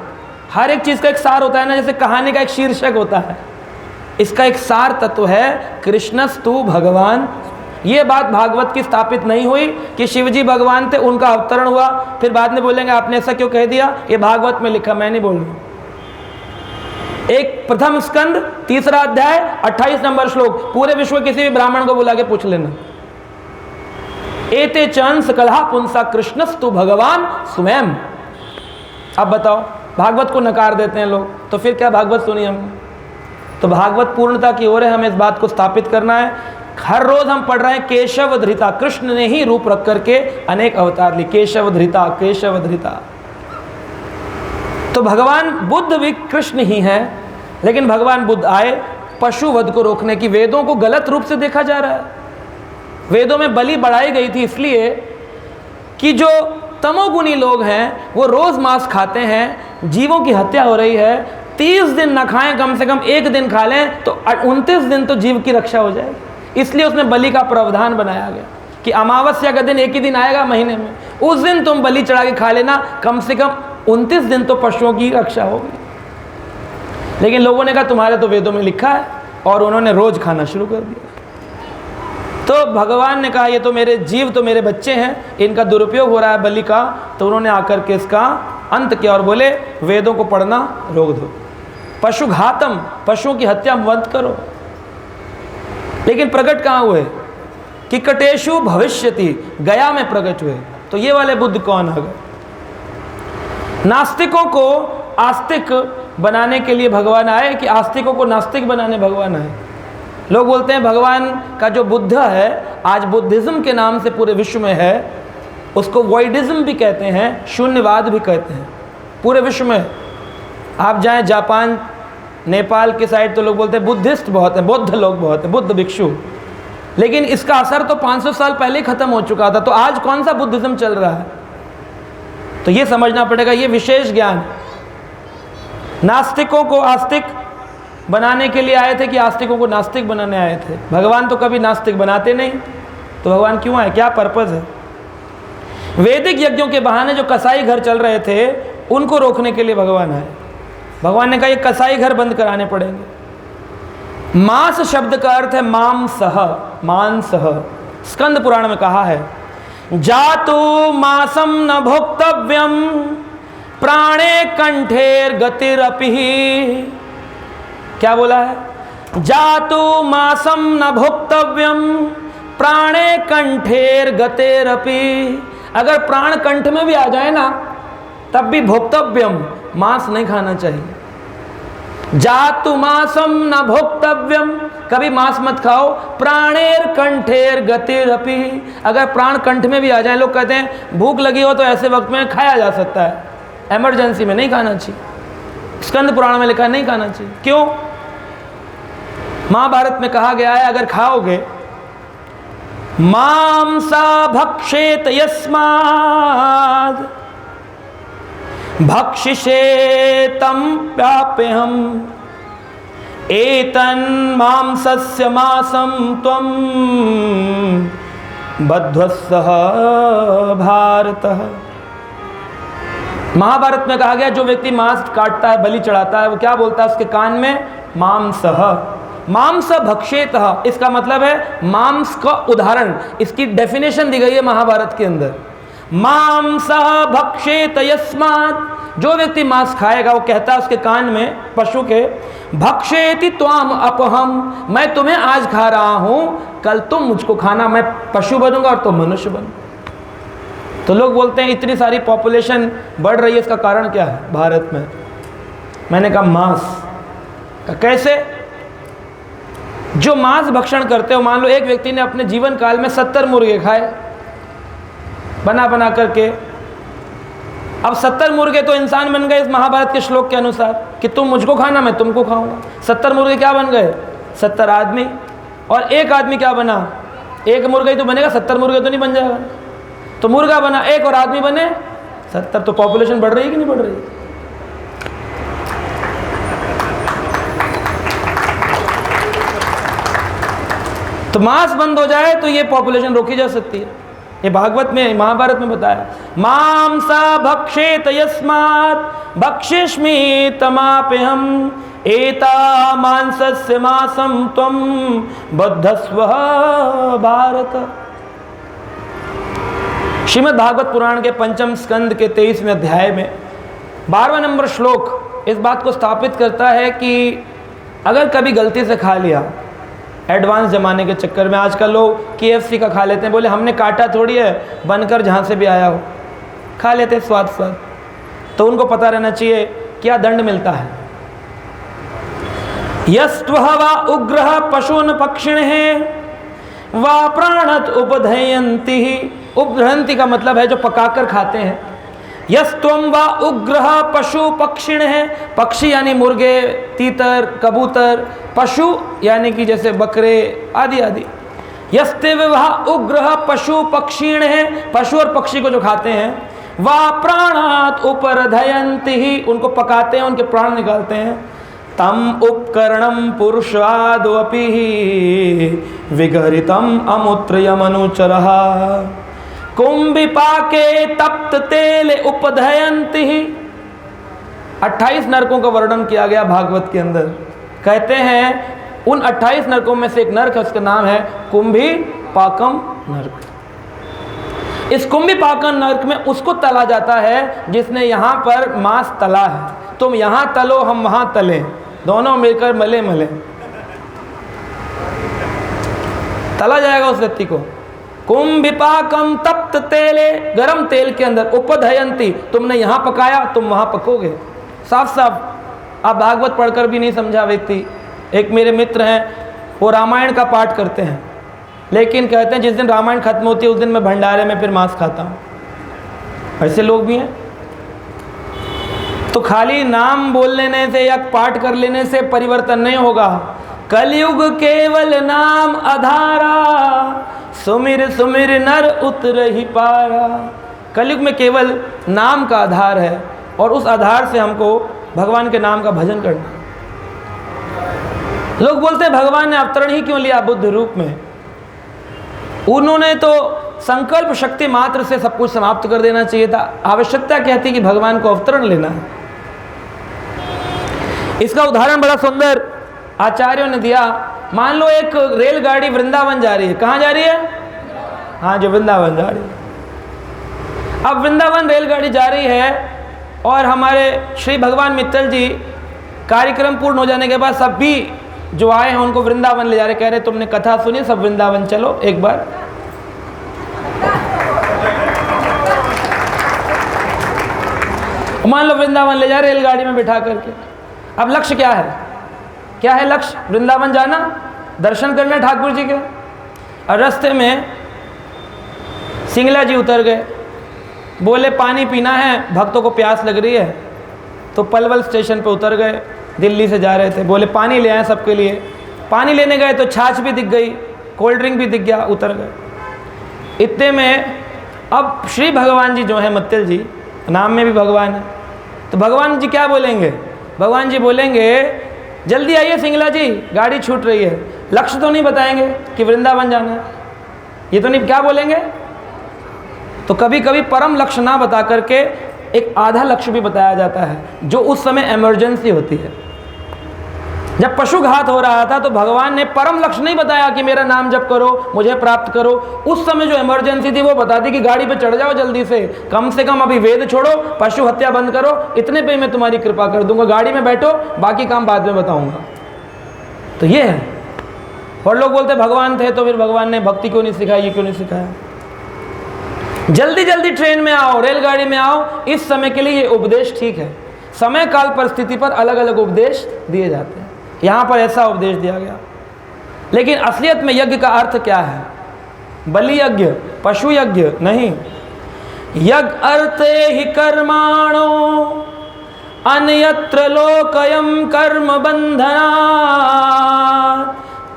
हर एक चीज का एक सार होता है ना, जैसे कहानी का एक शीर्षक होता है, इसका एक सार तत्व है कृष्णस्तु भगवान। ये बात भागवत की स्थापित नहीं हुई कि शिवजी भगवान थे, उनका अवतरण हुआ, फिर बाद में बोलेंगे आपने ऐसा क्यों कह दिया। ये भागवत में लिखा, मैं नहीं बोल रहा। एक प्रथम स्कंद 3रा अध्याय 28 नंबर श्लोक, पूरे विश्व किसी भी ब्राह्मण को बुला के पूछ लेना। एते चंस कलहा पुंसा कृष्णस्तु भगवान स्वयं। अब बताओ, भागवत को नकार देते हैं लोग, तो फिर क्या भागवत सुनी हमने? तो भागवत पूर्णता की ओर है, हमें इस बात को स्थापित करना है। हर रोज हम पढ़ रहे हैं केशव धृता, कृष्ण ने ही रूप रख करके अनेक अवतार लिए, केशव धृता केशव धृता। तो भगवान बुद्ध भी कृष्ण ही हैं, लेकिन भगवान बुद्ध आए पशु वध को रोकने की। वेदों को गलत रूप से देखा जा रहा है। वेदों में बलि बढ़ाई गई थी इसलिए कि जो तमोगुणी लोग हैं वो रोज मांस खाते हैं, जीवों की हत्या हो रही है। 30 दिन ना खाएं, कम से कम एक दिन खा लें तो 29 दिन तो जीव की रक्षा हो जाएगी। इसलिए उसमें बलि का प्रावधान बनाया गया कि अमावस्या का दिन एक ही दिन आएगा महीने में, उस दिन तुम बलि चढ़ा के खा लेना, कम से कम 29 दिन तो पशुओं की रक्षा होगी। लेकिन लोगों ने कहा तुम्हारे तो वेदों में लिखा है, और उन्होंने रोज खाना शुरू कर दिया। तो भगवान ने कहा ये तो मेरे जीव, तो मेरे बच्चे हैं, इनका दुरुपयोग हो रहा है बलि का। तो उन्होंने आकर के इसका अंत किया और बोले वेदों को पढ़ना रोक दो, पशु घातम, पशुओं की हत्या बंद करो। लेकिन प्रकट कहाँ हुए? कि कटेशु भविष्यति, गया में प्रकट हुए। तो ये वाले बुद्ध कौन आ गए? नास्तिकों को आस्तिक बनाने के लिए भगवान आए कि आस्तिकों को नास्तिक बनाने भगवान आए? लोग बोलते हैं भगवान का जो बुद्ध है, आज बुद्धिज्म के नाम से पूरे विश्व में है, उसको वॉइडिज्म भी कहते हैं, शून्यवाद भी कहते हैं। पूरे विश्व में आप जाएं जापान, नेपाल के साइड, तो लोग बोलते हैं बुद्धिस्ट बहुत हैं, बुद्ध लोग बहुत हैं, बुद्ध भिक्षु। लेकिन इसका असर तो 500 साल पहले ही खत्म हो चुका था। तो आज कौन सा बुद्धिज्म चल रहा है? तो ये समझना पड़ेगा, ये विशेष ज्ञान। नास्तिकों को आस्तिक बनाने के लिए आए थे कि आस्तिकों को नास्तिक बनाने आए थे? भगवान तो कभी नास्तिक बनाते नहीं, तो भगवान क्यों आए? क्या पर्पस है? वैदिक यज्ञों के बहाने जो कसाई घर चल रहे थे उनको रोकने के लिए भगवान आए। भगवान ने कहा ये कसाई घर बंद कराने पड़ेंगे। मांस शब्द का अर्थ है मांसह, मांसह। स्कंद पुराण में कहा है जातु मासम न भोक्तव्यम प्राणे कंठेर गतिरपि। क्या बोला है? जातु मासम न भोक्तव्यम प्राणे कंठेर गतेरपि। अगर प्राण कंठ में भी आ जाए ना तब भी भोक्तव्यम, मांस नहीं खाना चाहिए। जातु मासम न भोक्तव्यम, कभी मांस मत खाओ। प्राणेर कंठेर गतिरपि, अगर प्राण कंठ में भी आ जाए, लोग कहते हैं भूख लगी हो तो ऐसे वक्त में खाया जा सकता है, इमरजेंसी में नहीं खाना चाहिए। स्कंद पुराण में लिखा है नहीं खाना चाहिए। क्यों? महाभारत में कहा गया है अगर खाओगे मांसा भक्षेत यस्माद् भक्षिषेतं प्याप्यहम् एतन् मांसस्य मासं त्वं बध्वस्सः भारतः। महाभारत में कहा गया जो व्यक्ति मांस काटता है, बलि चढ़ाता है, वो क्या बोलता है उसके कान में? मांसः, मांस भक्षेतः। इसका मतलब है मांस का उदाहरण, इसकी डेफिनेशन दी गई है महाभारत के अंदर। मांस भक्षेत यस्मात्, जो व्यक्ति मांस खाएगा वो कहता है उसके कान में पशु के, भक्षेति त्वाम अपहम, मैं तुम्हें आज खा रहा हूं, कल तुम मुझको खाना, मैं पशु बनूंगा और तुम मनुष्य बनूंगा। तो लोग बोलते हैं इतनी सारी पॉपुलेशन बढ़ रही है, इसका कारण क्या है भारत में? मैंने कहा मांस का। कैसे? जो मांस भक्षण करते हो, मान लो एक व्यक्ति ने अपने जीवन काल में 70 मुर्गे खाए बना बना करके, अब 70 मुर्गे तो इंसान बन गए इस महाभारत के श्लोक के अनुसार कि तुम मुझको खाना मैं तुमको खाऊंगा। 70 मुर्गे क्या बन गए? 70 आदमी। और एक आदमी क्या बना? एक मुर्गा ही तो बनेगा, 70 मुर्गे तो नहीं बन जाएगा। तो मुर्गा बना एक और आदमी बने 70। तो पॉपुलेशन बढ़ रही है कि नहीं बढ़ रही है? तो मांस बंद हो जाए तो ये पॉपुलेशन रोकी जा सकती है। ये भागवत में, महाभारत में बताया। मांसा भक्षेत यस्मात् भक्षिष्मि तमाप्यहम् एता मांसस्य मासं त्वं बद्धस्व भारत। श्रीमद् भागवत पुराण के पंचम स्कंद के 23वें अध्याय में 12वां नंबर श्लोक इस बात को स्थापित करता है कि अगर कभी गलती से खा लिया, एडवांस ज़माने के चक्कर में आजकल लोग KFC का खा लेते हैं, बोले हमने काटा थोड़ी है, बनकर जहाँ से भी आया हो, खा लेते हैं स्वाद स्वाद। तो उनको पता रहना चाहिए क्या दंड मिलता है। यस्त्वः वा उग्रः पशून् पक्षिणः वा प्राणत उपधयन्ति। उपधयन्ति का मतलब है जो पकाकर खाते हैं। यस्त्वं वा उग्रः पशु पक्षिणः, पक्षी यानी मुर्गे, तीतर, कबूतर, पशु यानी कि जैसे बकरे आदि आदि। यस्तेव वा उग्रः पशु पक्षिणः, पशु और पक्षी को जो खाते हैं, वा प्राणात् उपरधयन्ति, उनको पकाते हैं, उनके प्राण निकालते हैं। तम उपकरणम पुरुषादपि विगरितम अमुत्रयमनुचरः कुंभिपाके तप्त तेल उपधयन्ति। 28 नरकों का वर्णन किया गया भागवत के अंदर। कहते हैं उन 28 नरकों में से एक नरक है, उसका नाम है कुंभिपाकम नरक। इस कुंभिपाकम नरक में उसको तला जाता है जिसने यहाँ पर मांस तला है। तुम यहाँ तलो, हम वहाँ तलें, दोनों मिलकर मले मले तला जाएगा उस व्यक्ति को। कुंभिपाकम तप्त तेले, गरम तेल के अंदर, उपधयंती, तुमने यहाँ पकाया तुम वहाँ पकोगे। साफ साफ आप भागवत पढ़कर भी नहीं समझा व्यक्ति। एक मेरे मित्र हैं, वो रामायण का पाठ करते हैं, लेकिन कहते हैं जिस दिन रामायण खत्म होती है उस दिन मैं भंडारे में फिर मांस खाता हूँ। ऐसे लोग भी हैं। तो खाली नाम बोल लेने से या पाठ कर लेने से परिवर्तन नहीं होगा। कलयुग केवल नाम आधारा, सुमिर सुमिर नर उतर ही पारा। कलयुग में केवल नाम का आधार है और उस आधार से हमको भगवान के नाम का भजन करना। लोग बोलते हैं भगवान ने अवतरण ही क्यों लिया बुद्ध रूप में? उन्होंने तो संकल्प शक्ति मात्र से सब कुछ समाप्त कर देना चाहिए था। आवश्यकता क्या थी कि भगवान को अवतरण लेना है? इसका उदाहरण बड़ा सुंदर आचार्यों ने दिया। मान लो एक रेलगाड़ी वृंदावन जा रही है। कहाँ जा रही है? हाँ, जो वृंदावन जा रही है। अब वृंदावन रेलगाड़ी जा रही है और हमारे श्री भगवान मित्तल जी कार्यक्रम पूर्ण हो जाने के बाद सभी जो आए हैं उनको वृंदावन ले जा रहे, कह रहे तुमने कथा सुनी, सब वृंदावन चलो एक बार। मान लो वृंदावन ले जा रहे रेलगाड़ी में बिठा करके। अब लक्ष्य क्या है? क्या है लक्ष्य? वृंदावन जाना, दर्शन करना ठाकुर जी के। और रास्ते में सिंगला जी उतर गए, बोले पानी पीना है, भक्तों को प्यास लग रही है। तो पलवल स्टेशन पे उतर गए, दिल्ली से जा रहे थे, बोले पानी ले आए सबके लिए। पानी लेने गए तो छाछ भी दिख गई, कोल्ड ड्रिंक भी दिख गया, उतर गए। इतने में अब श्री भगवान जी जो है मित्तल जी, नाम में भी भगवान है, तो भगवान जी क्या बोलेंगे? भगवान जी बोलेंगे जल्दी आइए सिंगला जी, गाड़ी छूट रही है। लक्ष्य तो नहीं बताएंगे कि वृंदावन जाना है, ये तो नहीं, क्या बोलेंगे? तो कभी कभी परम लक्ष्य ना बता करके एक आधा लक्ष्य भी बताया जाता है, जो उस समय इमरजेंसी होती है। जब पशुघात हो रहा था तो भगवान ने परम लक्ष्य नहीं बताया कि मेरा नाम जप करो, मुझे प्राप्त करो। उस समय जो इमरजेंसी थी वो बता दी कि गाड़ी पे चढ़ जाओ जल्दी से कम अभी वेद छोड़ो, पशु हत्या बंद करो, इतने पे मैं तुम्हारी कृपा कर दूंगा, गाड़ी में बैठो, बाकी काम बाद में बताऊंगा। तो ये है। और लोग बोलते भगवान थे तो फिर भगवान ने भक्ति क्यों नहीं सिखाई, ये क्यों नहीं सिखाया? जल्दी जल्दी ट्रेन में आओ, रेलगाड़ी में आओ, इस समय के लिए ये उपदेश ठीक है। समय काल परिस्थिति पर अलग अलग उपदेश दिए जाते हैं, यहाँ पर ऐसा उपदेश दिया गया। लेकिन असलियत में यज्ञ का अर्थ क्या है? बलि यज्ञ, पशु यज्ञ नहीं। यज्ञ अर्थे ही कर्माणो अन्यत्र लोकयम कर्म बंधना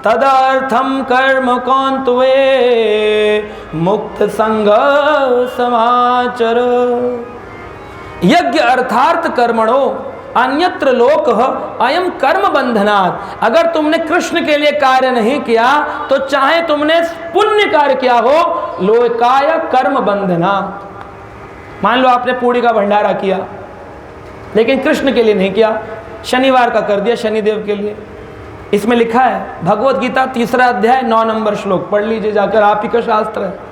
तदर्थम कर्म कौंतवे मुक्त संग समाचर। यज्ञ अर्थार्थ कर्मणो अन्यत्र लोक अयम कर्म बंधनात्। अगर तुमने कृष्ण के लिए कार्य नहीं किया तो चाहे तुमने पुण्य कार्य किया हो, लोकाय कर्म बंधनात्। मान लो आपने पूड़ी का भंडारा किया लेकिन कृष्ण के लिए नहीं किया, शनिवार का कर दिया शनिदेव के लिए। इसमें लिखा है भगवत गीता 3 अध्याय 9 नंबर श्लोक, पढ़ लीजिए जाकर, आप ही का शास्त्र है।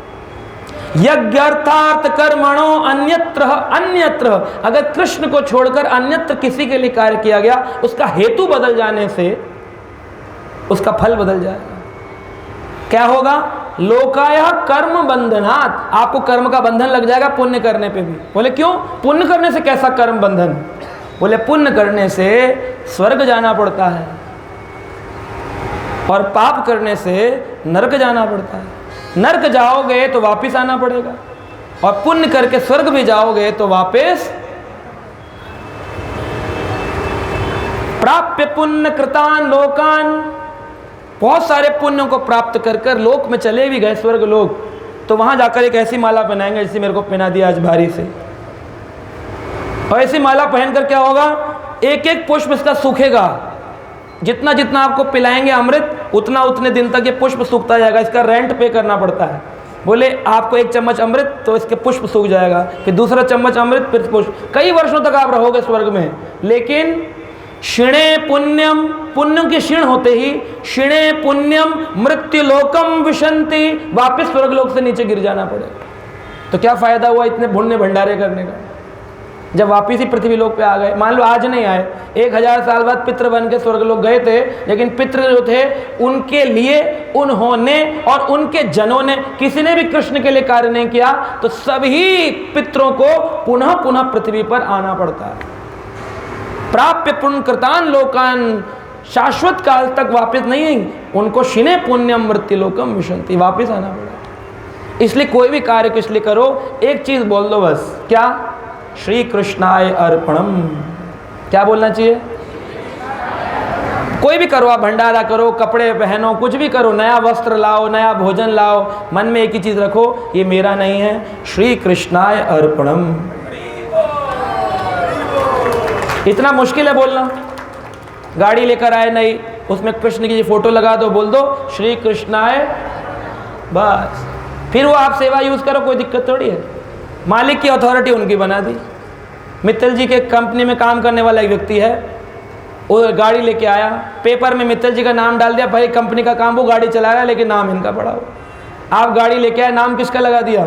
यज्ञार्थार्थ कर्मणो अन्यत्र। अगर कृष्ण को छोड़कर अन्यत्र किसी के लिए कार्य किया गया, उसका हेतु बदल जाने से उसका फल बदल जाएगा। क्या होगा? लोकाय कर्म बंधनात्। आपको कर्म का बंधन लग जाएगा पुण्य करने पे भी। बोले क्यों? पुण्य करने से कैसा कर्म बंधन? बोले पुण्य करने से स्वर्ग जाना पड़ता है और पाप करने से नरक जाना पड़ता है। नरक जाओगे तो वापस आना पड़ेगा, और पुण्य करके स्वर्ग भी जाओगे तो वापस प्राप्य पुण्य कृतान लोकान। बहुत सारे पुण्यों को प्राप्त कर कर लोक में चले भी गए, स्वर्ग लोक, तो वहां जाकर एक ऐसी माला पहनाएंगे जैसे मेरे को पहना दिया आज भारी से। और ऐसी माला पहनकर क्या होगा? एक एक पुष्प इसका सूखेगा, जितना जितना आपको पिलाएंगे अमृत उतना उतने दिन तक ये पुष्प सूखता जाएगा। इसका रेंट पे करना पड़ता है। बोले आपको 1 चम्मच अमृत तो इसके पुष्प सूख जाएगा, फिर दूसरा चम्मच अमृत, फिर पुष्प, कई वर्षों तक आप रहोगे स्वर्ग में। लेकिन क्षीणे पुण्यम, पुण्यों के क्षीण होते ही क्षीणे पुण्यम मृत्यु लोकम विशंति, वापिस स्वर्ग लोक से नीचे गिर जाना पड़ेगा। तो क्या फायदा हुआ इतने पुण्य भंडारे करने का, जब वापिस ही पृथ्वी लोक पे आ गए। मान लो आज नहीं आए, 1000 साल बाद पितृ बन के स्वर्ग लोक गए थे, लेकिन पितृ जो थे उनके लिए उन्होंने और उनके जनों ने, किसी ने भी कृष्ण के लिए कार्य नहीं किया, तो सभी पितरों को पुनः पुनः पृथ्वी पर आना पड़ता है। प्राप्य पुण्य कृतान लोकान, शाश्वत काल तक वापस नहीं, उनको शिने पुण्यम मृत्यु लोकम विशंति, वापस आना पड़ा। इसलिए कोई भी कार्य किस लिए करो, एक चीज बोल दो बस, क्या? श्री कृष्णाय अर्पणम। क्या बोलना चाहिए? कोई भी करो, आप भंडारा करो, कपड़े पहनो, कुछ भी करो, नया वस्त्र लाओ, नया भोजन लाओ, मन में एक ही चीज रखो, ये मेरा नहीं है, श्री कृष्णाय अर्पणम। इतना मुश्किल है बोलना? गाड़ी लेकर आए नहीं, उसमें कृष्ण की फोटो लगा दो, बोल दो श्री कृष्णाय, बस। फिर वो आप सेवा यूज करो, कोई दिक्कत थोड़ी है। मालिक की अथॉरिटी उनकी बना दी। मित्तल जी के कंपनी में काम करने वाला एक व्यक्ति है, वो गाड़ी लेके आया, पेपर में मित्तल जी का नाम डाल दिया, भाई कंपनी का काम, वो गाड़ी चला रहा है लेकिन नाम इनका पड़ा हो। आप गाड़ी लेके आए, नाम किसका लगा दिया?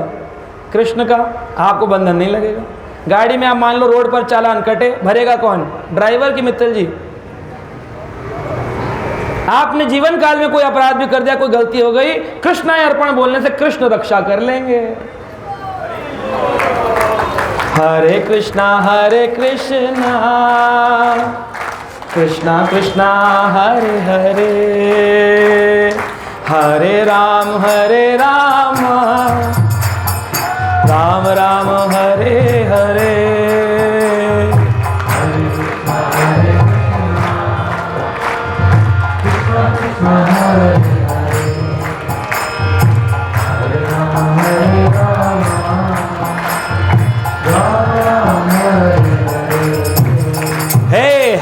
कृष्ण का, आपको बंधन नहीं लगेगा। गाड़ी में आप मान लो रोड पर चालान कटे, भरेगा कौन? ड्राइवर की मित्तल जी। आपने जीवन काल में कोई अपराध भी कर दिया, कोई गलती हो गई, कृष्णाय अर्पण बोलने से कृष्ण रक्षा कर लेंगे। हरे कृष्णा कृष्णा कृष्णा हरे हरे, हरे राम राम राम हरे हरे।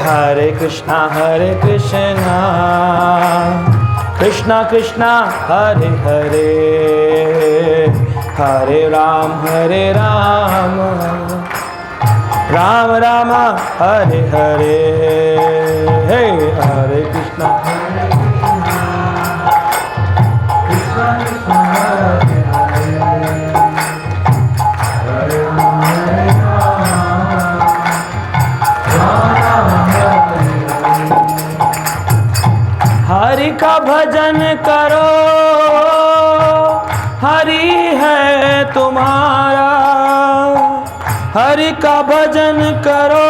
हरे कृष्णा कृष्णा कृष्णा हरे हरे, हरे राम राम राम हरे हरे। हे हरे कृष्णा हरि का भजन करो, हरि है तुम्हारा। हरि का भजन करो,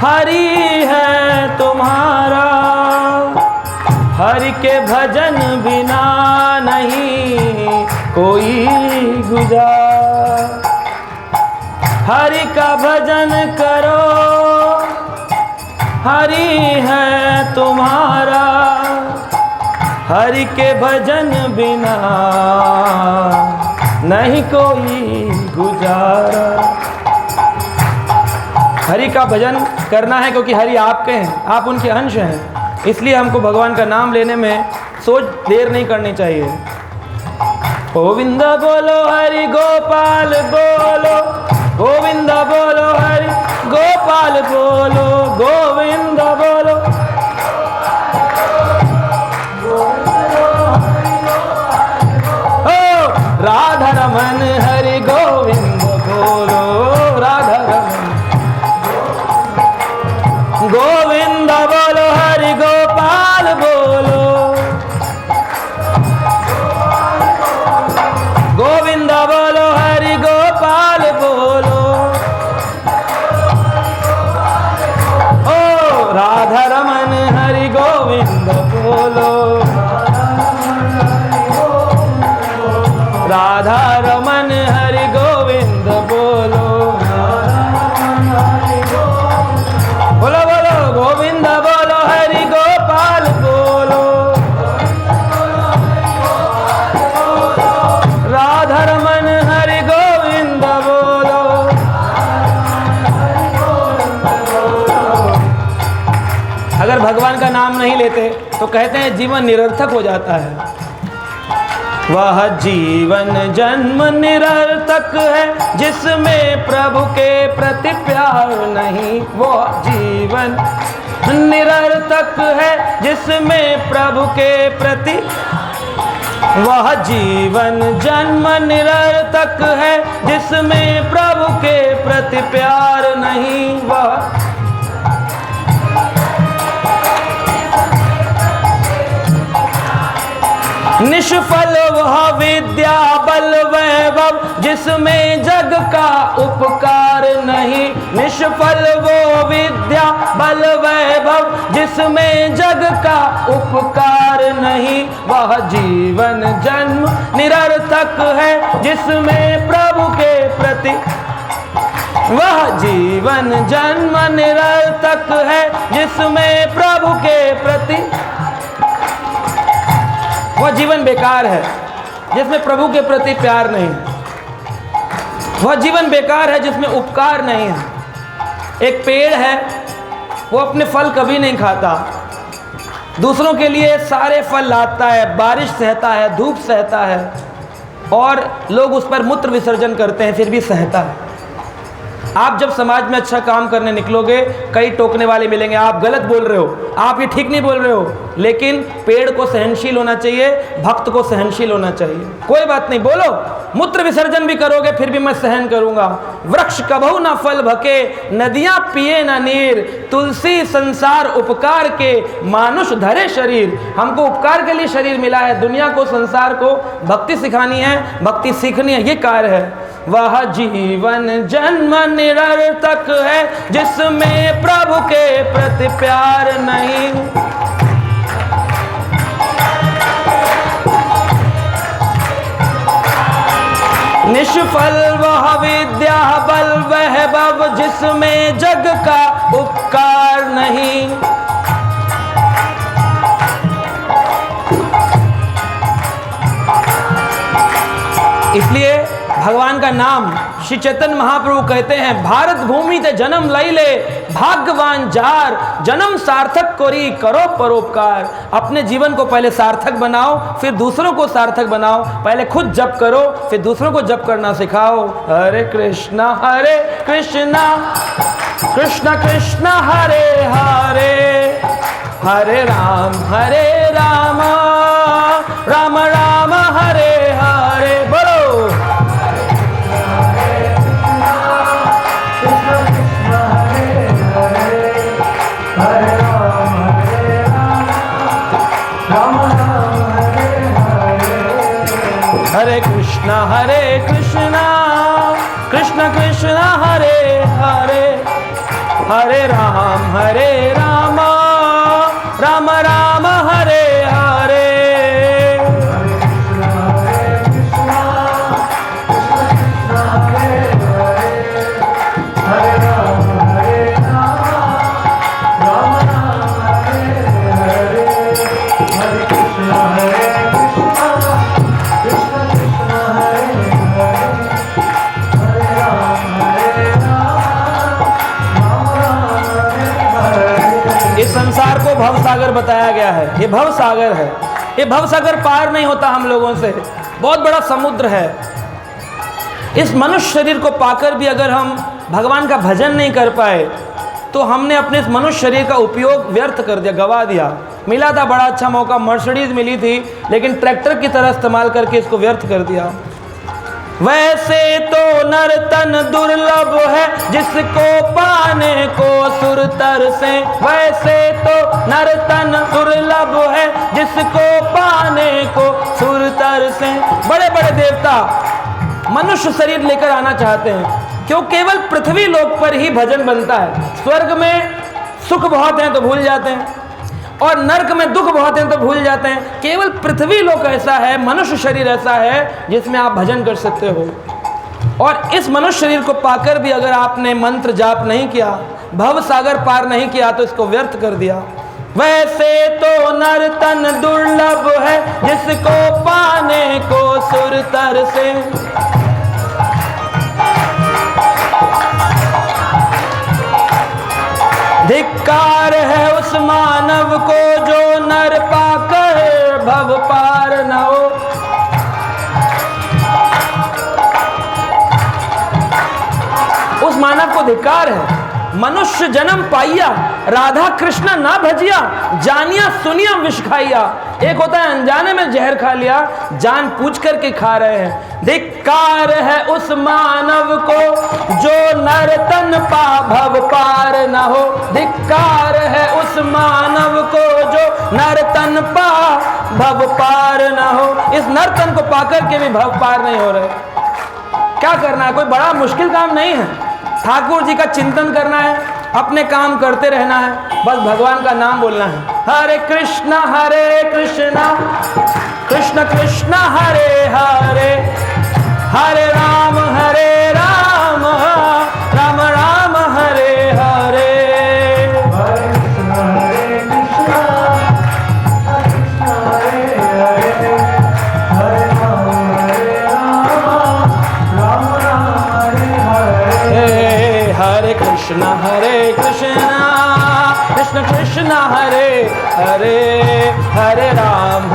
हरि है तुम्हारा। हरि के भजन बिना नहीं कोई गुजार। हरि का भजन करो, हरि है तुम्हारा। हरि के भजन बिना नहीं कोई गुजारा। हरि का भजन करना है क्योंकि हरि आपके हैं, आप उनके अंश हैं, इसलिए हमको भगवान का नाम लेने में सोच देर नहीं करनी चाहिए। गोविंद बोलो हरि गोपाल बोलो, गोविंद बोलो हरि गोपाल बोलो, गोविंद बोलो। ओ राधा रमन हरि गोविंद बोलो, राधा रमन गोविंद बोलो, हरि गोपाल बोलो, गोविंद बोलो हरि गोपाल बोलो। ओ राधा रमन हरि गोविंद बोलो, राधा रमन हरि गोविंद बोलो। बोलो बोलो गोविंद बोलो, हरि गोपाल बोलो, राधा रमन हरि गोविंद बोलो। अगर भगवान का नाम नहीं लेते तो कहते हैं जीवन निरर्थक हो जाता है। वह जीवन जन्म निरर्थक है जिसमें प्रभु के प्रति प्यार नहीं। वो जीवन निरर्थक है जिसमें प्रभु के प्रति, वह जीवन जन्म निरर्थक है जिसमें प्रभु के प्रति प्यार नहीं। निष्फल वह विद्या बल वैभव जिसमें जग का उपकार नहीं। निष्फल वो विद्या बल वैभव जिसमें जग का उपकार नहीं। वह जीवन जन्म निरर्थक है जिसमें प्रभु के प्रति, वह जीवन जन्म निरर्थक है जिसमें प्रभु के प्रति, वह जीवन बेकार है जिसमें प्रभु के प्रति प्यार नहीं है। वह जीवन बेकार है जिसमें उपकार नहीं है। एक पेड़ है, वो अपने फल कभी नहीं खाता, दूसरों के लिए सारे फल लाता है, बारिश सहता है, धूप सहता है, और लोग उस पर मूत्र विसर्जन करते हैं फिर भी सहता है। आप जब समाज में अच्छा काम करने निकलोगे, कई टोकने वाले मिलेंगे, आप गलत बोल रहे हो, आप ये ठीक नहीं बोल रहे हो, लेकिन पेड़ को सहनशील होना चाहिए, भक्त को सहनशील होना चाहिए। कोई बात नहीं, बोलो, मूत्र विसर्जन भी करोगे फिर भी मैं सहन करूंगा। वृक्ष कबहू ना फल भके, नदियां पिए ना नीर, तुलसी संसार उपकार के, मानुष धरे शरीर। हमको उपकार के लिए शरीर मिला है, दुनिया को, संसार को भक्ति सिखानी है, भक्ति सीखनी है, ये कार्य है। वह जीवन जन्म निरर्थक है जिसमें प्रभु के प्रति प्यार नहीं। निष्फल वह विद्या बल वह भव जिसमें जग का उपकार नहीं। इसलिए भगवान का नाम श्री चैतन्य महाप्रभु कहते हैं, भारत भूमि ते जन्म लैले भाग्यवान जार, जन्म सार्थक कोरी करो परोपकार। अपने जीवन को पहले सार्थक बनाओ, फिर दूसरों को सार्थक बनाओ। पहले खुद जप करो, फिर दूसरों को जप करना सिखाओ। हरे कृष्णा कृष्ण कृष्ण हरे हरे, हरे राम राम राम हरे हरे। बोलो हरे कृष्णा कृष्ण कृष्ण हरे हरे, हरे राम राम राम हरे हरे। संसार को भवसागर बताया गया है, ये भवसागर है, ये भवसागर पार नहीं होता हम लोगों से, बहुत बड़ा समुद्र है। इस मनुष्य शरीर को पाकर भी अगर हम भगवान का भजन नहीं कर पाए तो हमने अपने इस मनुष्य शरीर का उपयोग व्यर्थ कर दिया, गवा दिया। मिला था बड़ा अच्छा मौका, मर्सिडीज मिली थी, लेकिन ट्रैक्टर की तरह इस्तेमाल करके इसको व्यर्थ कर दिया। वैसे तो नर तन दुर्लभ है जिसको पाने को सुर तरसे, वैसे तो नर तन दुर्लभ है जिसको पाने को सुर तरसे। बड़े बड़े देवता मनुष्य शरीर लेकर आना चाहते हैं, क्यों? केवल पृथ्वी लोक पर ही भजन बनता है। स्वर्ग में सुख बहुत हैं तो भूल जाते हैं, और नरक में दुख बहुत हैं तो भूल जाते हैं। केवल पृथ्वी लोक ऐसा है, मनुष्य शरीर ऐसा है जिसमें आप भजन कर सकते हो। और इस मनुष्य शरीर को पाकर भी अगर आपने मंत्र जाप नहीं किया, भव सागर पार नहीं किया, तो इसको व्यर्थ कर दिया। वैसे तो नर तन दुर्लभ है जिसको पाने को सुर तरसे। धिक्कार है उस मानव को जो नर पाकर भव पार न हो। उस मानव को धिक्कार है। मनुष्य जन्म पाइया, राधा कृष्ण ना भजिया, जानिया सुनिया विष खाइया। एक होता है अनजाने में जहर खा लिया, जान पूछ करके खा रहे हैं। धिक्कार है उस मानव को जो नर तन पा भव पार न हो। धिक्कार है उस मानव को जो नर तन पा भव पार न हो। इस नर तन को पाकर के भी भव पार नहीं हो रहे। क्या करना है? कोई बड़ा मुश्किल काम नहीं है। ठाकुर जी का चिंतन करना है, अपने काम करते रहना है, बस भगवान का नाम बोलना है। हरे कृष्णा कृष्ण कृष्ण हरे हरे, हरे राम राम राम हरे हरे। हरे कृष्ण कृष्ण कृष्ण हरे हरे, हरे राम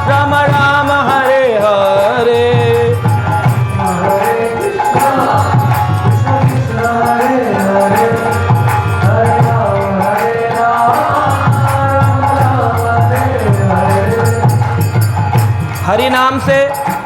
राम राम हरे हरे। हरि नाम से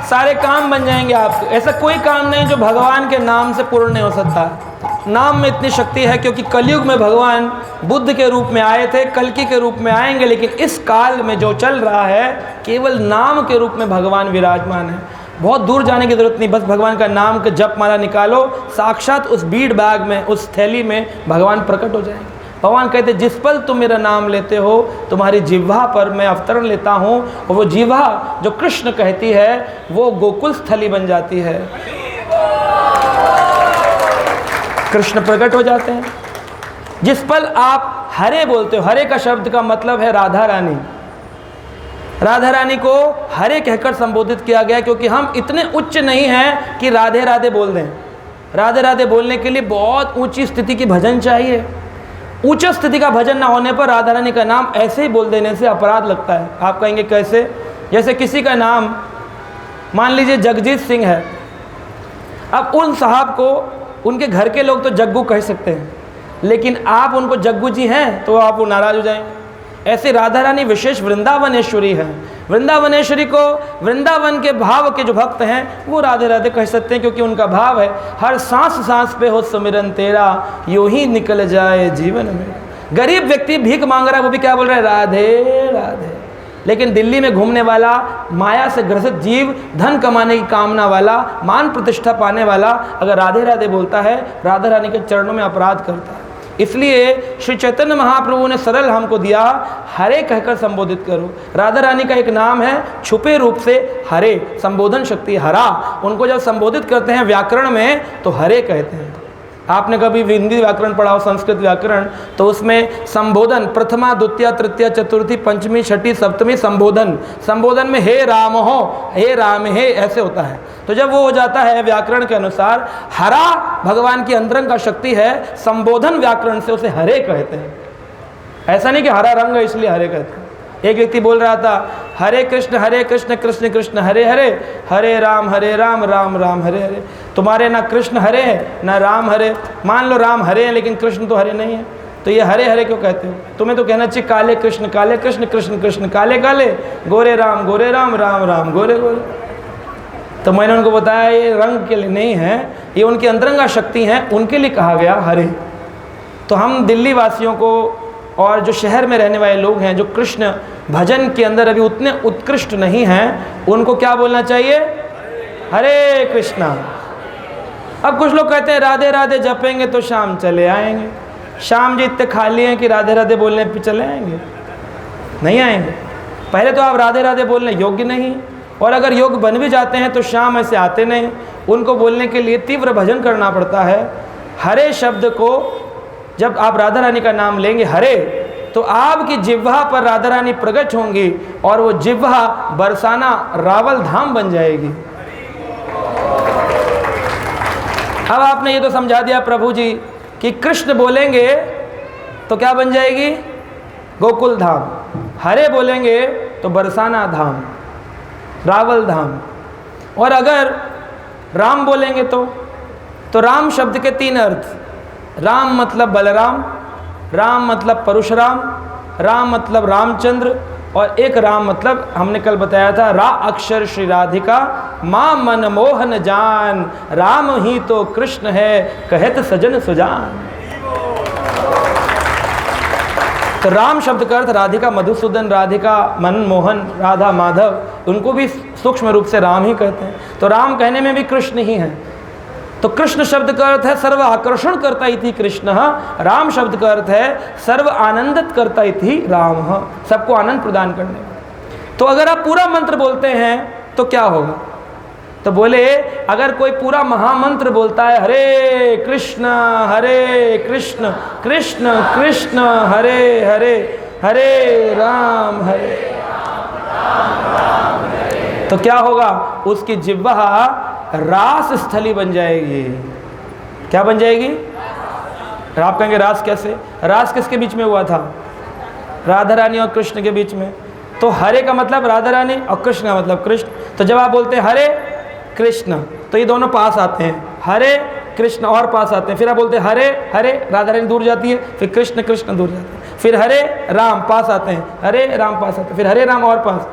सारे काम बन जाएंगे आपके। ऐसा कोई काम नहीं जो भगवान के नाम से पूर्ण नहीं हो सकता। नाम में इतनी शक्ति है, क्योंकि कलयुग में भगवान बुद्ध के रूप में आए थे, कल्कि के रूप में आएंगे, लेकिन इस काल में जो चल रहा है केवल नाम के रूप में भगवान विराजमान है। बहुत दूर जाने की ज़रूरत नहीं, बस भगवान का नाम का जप माला निकालो, साक्षात उस बीड़ बैग में, उस थैली में भगवान प्रकट हो जाएंगे। भगवान कहते जिस पल तुम मेरा नाम लेते हो तुम्हारी जिह्वा पर मैं अवतरण लेता हूँ, और वो जिह्वा जो कृष्ण कहती है वो गोकुल स्थली बन जाती है। कृष्ण प्रकट हो जाते हैं। जिस पल आप हरे बोलते हो, हरे का शब्द का मतलब है राधा रानी। राधा रानी को हरे कहकर संबोधित किया गया, क्योंकि हम इतने उच्च नहीं हैं कि राधे राधे बोल दें। राधे राधे बोलने के लिए बहुत ऊंची स्थिति की भजन चाहिए। उच्च स्थिति का भजन ना होने पर राधा रानी का नाम ऐसे ही बोल देने से अपराध लगता है। आप कहेंगे कैसे? जैसे किसी का नाम मान लीजिए जगजीत सिंह है, अब उन साहब को उनके घर के लोग तो जग्गू कह सकते हैं, लेकिन आप उनको जग्गू जी हैं तो आप वो नाराज हो जाएंगे। ऐसे राधा रानी विशेष वृंदावनेश्वरी है। वृंदावनेश्वरी को वृंदावन के भाव के जो भक्त हैं वो राधे राधे कह सकते हैं, क्योंकि उनका भाव है हर सांस सांस पे हो सुमिरन तेरा, यूं ही निकल जाए जीवन में। गरीब व्यक्ति भीख मांग रहा है, वो भी क्या बोल रहा है? राधे राधे। लेकिन दिल्ली में घूमने वाला, माया से ग्रसित जीव, धन कमाने की कामना वाला, मान प्रतिष्ठा पाने वाला अगर राधे राधे बोलता है, राधा रानी के चरणों में अपराध करता है। इसलिए श्री चैतन्य महाप्रभु ने सरल हमको दिया, हरे कहकर संबोधित करो। राधा रानी का एक नाम है छुपे रूप से हरे, संबोधन शक्ति हरा। उनको जब संबोधित करते हैं व्याकरण में तो हरे कहते हैं। आपने कभी हिंदी व्याकरण पढ़ा हो, संस्कृत व्याकरण, तो उसमें संबोधन प्रथमा द्वितीय तृतीय चतुर्थी पंचमी छठी सप्तमी संबोधन, संबोधन में हे राम हो, हे राम हे, ऐसे होता है। तो जब वो हो जाता है व्याकरण के अनुसार, हरा भगवान की अंतरंग का शक्ति है, संबोधन व्याकरण से उसे हरे कहते हैं। ऐसा नहीं कि हरा रंग है इसलिए हरे कहते हैं। एक व्यक्ति बोल रहा था हरे कृष्ण कृष्ण कृष्ण हरे हरे, हरे राम राम राम हरे हरे। तुम्हारे ना कृष्ण हरे है ना राम हरे। मान लो राम हरे हैं लेकिन कृष्ण तो हरे नहीं है, तो ये हरे हरे क्यों कहते हो? तुम्हें तो कहना चाहिए काले कृष्ण कृष्ण कृष्ण काले काले, गोरे राम राम राम गोरे गोरे। तो मैंने उनको बताया ये रंग के लिए नहीं है, ये उनकी अंतरंगा शक्ति है, उनके लिए कहा गया हरे। तो हम दिल्ली वासियों को और जो शहर में रहने वाले लोग हैं जो कृष्ण भजन के अंदर अभी उतने उत्कृष्ट नहीं हैं, उनको क्या बोलना चाहिए? हरे कृष्णा। अब कुछ लोग कहते हैं राधे राधे जपेंगे तो शाम चले आएंगे। शाम जी इतने खाली हैं कि राधे राधे बोलने पे चले आएंगे? नहीं आएंगे। पहले तो आप राधे राधे बोलने योग्य नहीं, और अगर योग्य बन भी जाते हैं तो शाम ऐसे आते नहीं। उनको बोलने के लिए तीव्र भजन करना पड़ता है। हरे शब्द को जब आप राधा रानी का नाम लेंगे हरे, तो आपकी जिह्वा पर राधा रानी प्रकट होंगी और वो जिह्वा बरसाना रावल धाम बन जाएगी। अब आपने ये तो समझा दिया प्रभु जी कि कृष्ण बोलेंगे तो क्या बन जाएगी? गोकुल धाम। हरे बोलेंगे तो बरसाना धाम, रावल धाम। और अगर राम बोलेंगे तो राम शब्द के 3 अर्थ। राम मतलब बलराम, राम मतलब परशुराम, राम मतलब रामचंद्र, और एक राम मतलब हमने कल बताया था रा अक्षर श्री राधिका माँ मन मोहन जान, राम ही तो कृष्ण है कहत सजन सुजान। तो राम शब्द का अर्थ राधिका मधुसूदन, राधिका मनमोहन, राधा माधव, उनको भी सूक्ष्म रूप से राम ही कहते हैं। तो राम कहने में भी कृष्ण ही है। तो कृष्ण शब्द का अर्थ है सर्व आकर्षण करता इति कृष्ण, राम शब्द का अर्थ है सर्व आनंदित करता इति राम, सबको आनंद प्रदान करने। तो अगर आप पूरा मंत्र बोलते हैं तो क्या होगा? तो बोले अगर कोई पूरा महामंत्र बोलता है हरे कृष्ण कृष्ण कृष्ण हरे हरे, हरे राम तो क्या होगा? उसकी जिह्वा रास स्थली बन जाएगी। क्या बन जाएगी? आप कहेंगे रास कैसे? रास किसके बीच में हुआ था? राधा रानी और कृष्ण के बीच में। तो हरे का मतलब राधा रानी और कृष्ण का मतलब कृष्ण। तो जब आप बोलते हैं हरे कृष्ण तो ये दोनों पास आते हैं, हरे कृष्ण और पास आते हैं। फिर आप बोलते हैं हरे हरे, राधा रानी दूर जाती है, फिर कृष्ण कृष्ण दूर जाते हैं, फिर हरे राम पास आते हैं, हरे राम पास आते हैं, फिर हरे राम और पास,